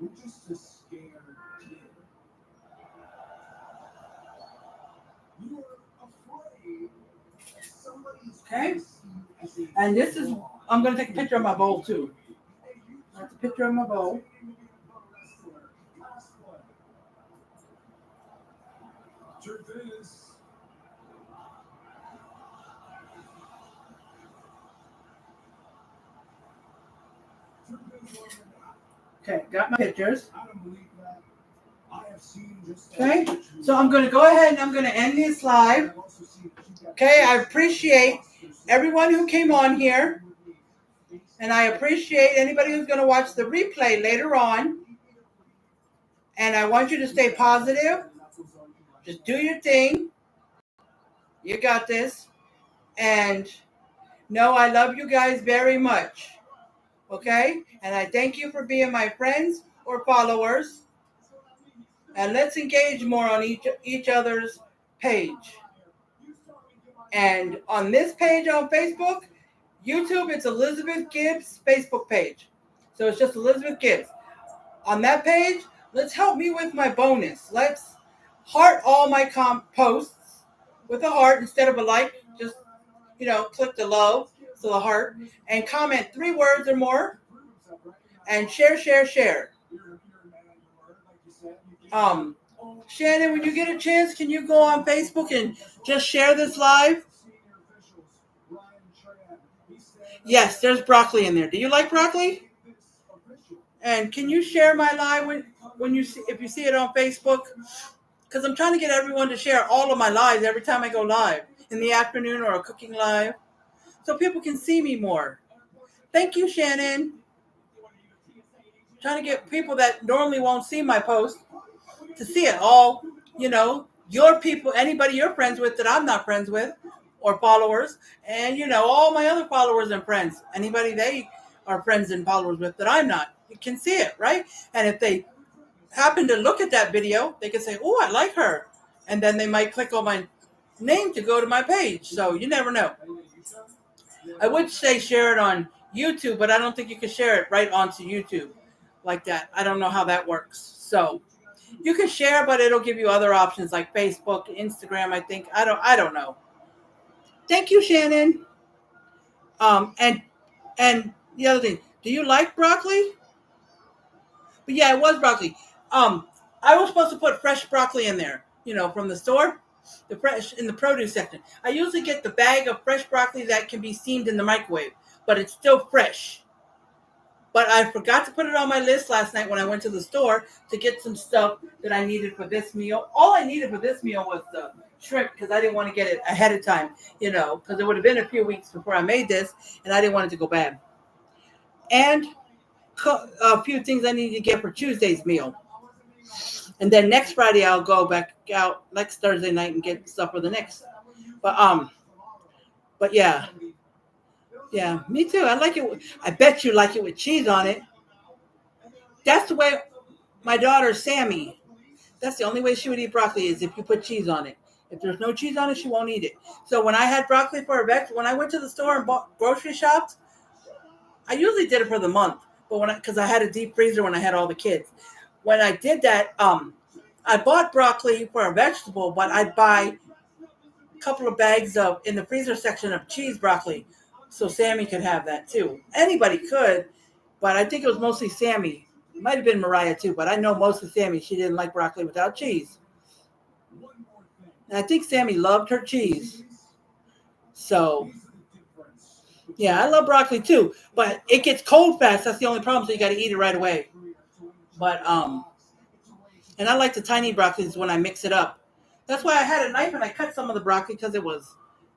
We're just a scared kid. You are afraid that somebody's Okay? And this is, I'm going to take a picture of my bowl too. That's a picture of my bowl. Truth is, Okay, got my pictures. I don't believe that. I have seen just Okay, so I'm going to go ahead and I'm going to end this live. Okay, I appreciate everyone who came on here. And I appreciate anybody who's going to watch the replay later on. And I want you to stay positive. Just do your thing. You got this. And no, I love you guys very much. Okay? And I thank you for being my friends or followers. And let's engage more on each other's page. And on this page on Facebook, YouTube, it's Elizabeth Gibbs Facebook page. So it's just Elizabeth Gibbs. On that page, let's help me with my bonus. Let's heart all my posts with a heart instead of a like. Just, click the love, so the heart, and comment 3 words or more, and share. Shannon, when you get a chance, can you go on Facebook and just share this live? Yes, there's broccoli in there. Do you like broccoli? And can you share my live if you see it on Facebook? Because I'm trying to get everyone to share all of my lives every time I go live in the afternoon or a cooking live, so people can see me more. Thank you, Shannon. Trying to get people that normally won't see my post to see it all. Your people, anybody you're friends with that I'm not friends with, or followers, and all my other followers and friends, anybody they are friends and followers with that I'm not, you can see it, right? And if they happen to look at that video, they can say, oh, I like her, and then they might click on my name to go to my page. So you never know. I would say share it on YouTube, but I don't think you can share it right onto YouTube like that. I don't know how that works. So you can share, but it'll give you other options like Facebook, Instagram, I think. I don't know. Thank you, Shannon. And the other thing, do you like broccoli? But yeah, it was broccoli. I was supposed to put fresh broccoli in there, from the store, the fresh in the produce section. I usually get the bag of fresh broccoli that can be steamed in the microwave, but it's still fresh. But I forgot to put it on my list last night when I went to the store to get some stuff that I needed for this meal. All I needed for this meal was the shrimp, because I didn't want to get it ahead of time, because it would have been a few weeks before I made this, and I didn't want it to go bad. And a few things I need to get for Tuesday's meal. And then next Friday I'll go back out next Thursday night and get stuff for the next. But yeah. Yeah, me too. I like it. I bet you like it with cheese on it. That's the way my daughter Sammy, that's the only way she would eat broccoli is if you put cheese on it. If there's no cheese on it, she won't eat it. So when I had broccoli for her vegetable, when I went to the store and bought grocery shopped, I usually did it for the month, but because I had a deep freezer when I had all the kids. When I did that, I bought broccoli for a vegetable, but I'd buy a couple of bags in the freezer section of cheese broccoli, so Sammy could have that too. Anybody could, but I think it was mostly Sammy. It might have been Mariah too, but I know mostly Sammy. She didn't like broccoli without cheese. And I think Sammy loved her cheese. So, yeah, I love broccoli too, but it gets cold fast. That's the only problem, so you got to eat it right away. But, and I like the tiny broccolis when I mix it up. That's why I had a knife and I cut some of the broccoli because it was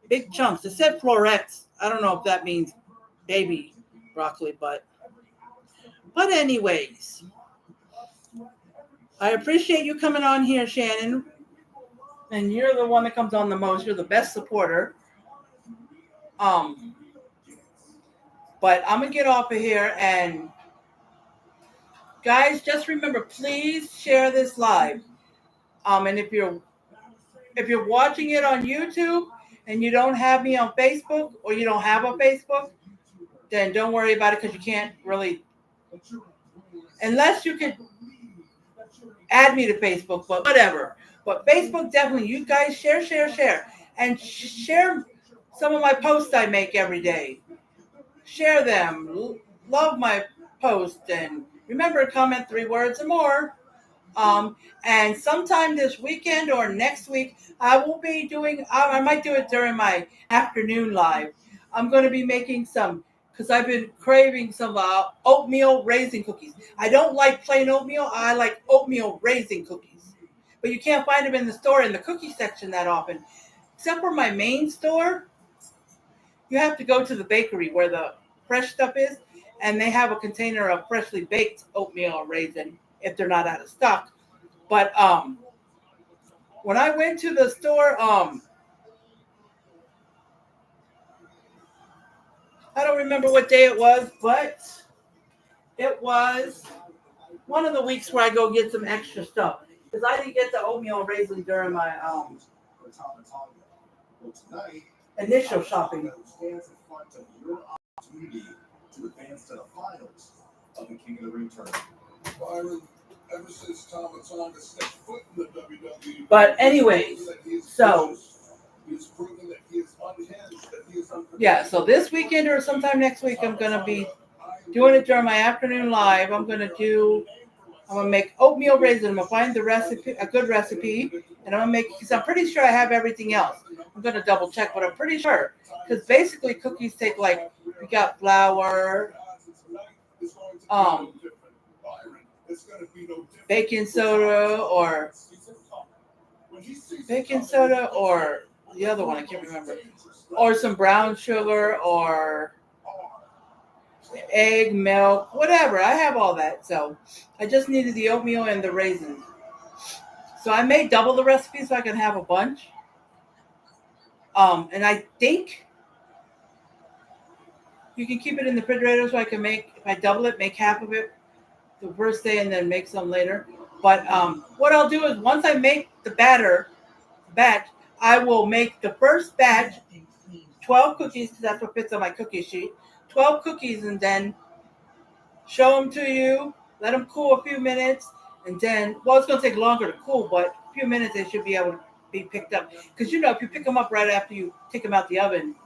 big chunks. It said florets. I don't know if that means baby broccoli, but But anyways, I appreciate you coming on here, Shannon. And you're the one that comes on the most. You're the best supporter. But I'm gonna get off of here, and guys, just remember, please share this live. And if you're watching it on YouTube and you don't have me on Facebook, or you don't have a Facebook, then don't worry about it, because you can't really, unless you could add me to Facebook, but whatever. But Facebook, definitely, you guys share, and share some of my posts I make every day. Share them. Love my post, and remember, comment 3 words or more. And sometime this weekend or next week, I will be doing, I might do it during my afternoon live. I'm going to be making some, because I've been craving some oatmeal raisin cookies. I don't like plain oatmeal. I like oatmeal raisin cookies. But you can't find them in the store in the cookie section that often. Except for my main store, you have to go to the bakery where the fresh stuff is, and they have a container of freshly baked oatmeal or raisin if they're not out of stock. But when I went to the store, I don't remember what day it was, but it was one of the weeks where I go get some extra stuff, because I didn't get the oatmeal raisin during my initial shopping. To advance to the finals of the King of the Ring tournament. Byron, ever since Tama Tonga stepped foot in the WWE. But anyways, so yeah, so this weekend or sometime next week, I'm gonna be doing it during my afternoon live. I'm gonna make oatmeal raisin. I'm gonna find the recipe, a good recipe, and I'm gonna make, because I'm pretty sure I have everything else. I'm gonna double check, but I'm pretty sure, because basically cookies take, like, we got flour, baking soda, or the other one I can't remember, or some brown sugar, or egg, milk, whatever. I have all that, so I just needed the oatmeal and the raisins. So I may double the recipe so I can have a bunch. And I think you can keep it in the refrigerator, so I can make, if I double it, make half of it the first day and then make some later. But what I'll do is, once I make the batch, I will make the first batch 12 cookies, because that's what fits on my cookie sheet. 12 cookies, and then show them to you, let them cool a few minutes, and then, well, it's going to take longer to cool, but a few minutes they should be able to be picked up. Because, you know, if you pick them up right after you take them out the oven,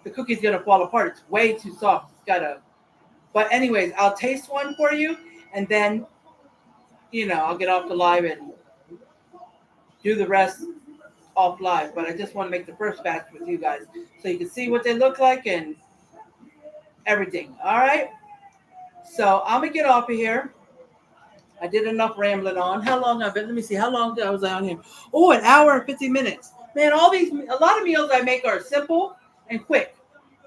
the cookie's going to fall apart. It's way too soft. It's got to, but anyways, I'll taste one for you, and then, you know, I'll get off the live and do the rest off live. But I just want to make the first batch with you guys so you can see what they look like and everything. All right. So I'm going to get off of here. I did enough rambling on. How long I've been? Let me see. How long I was on here? Oh, an hour and 50 minutes. Man, a lot of meals I make are simple and quick,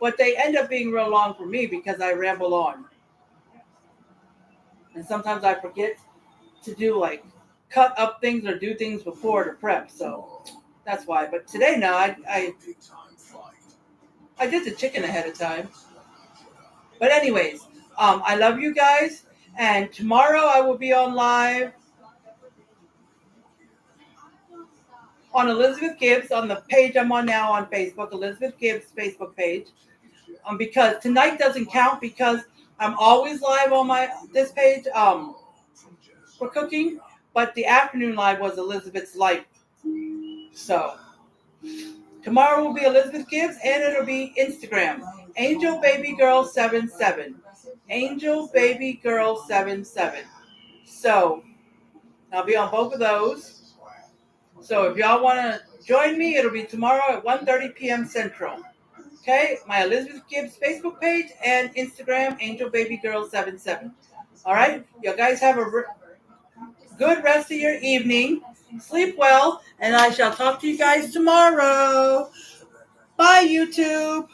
but they end up being real long for me because I ramble on. And sometimes I forget to do, like, cut up things or do things before to prep. So that's why. But today, now, I did the chicken ahead of time. But anyways, I love you guys. And tomorrow I will be on live on Elizabeth Gibbs, on the page I'm on now on Facebook, Elizabeth Gibbs Facebook page. Because tonight doesn't count, because I'm always live on this page for cooking, but the afternoon live was Elizabeth's life. So tomorrow will be Elizabeth Gibbs, and it'll be Instagram, Angel Baby Girl 77. Angel Baby Girl 77. So I'll be on both of those. So if y'all want to join me, it'll be tomorrow at 1:30 p.m. Central. Okay, my Elizabeth Gibbs Facebook page and Instagram, Angel Baby Girl 77. All right, you guys have a good rest of your evening. Sleep well, and I shall talk to you guys tomorrow. Bye, YouTube.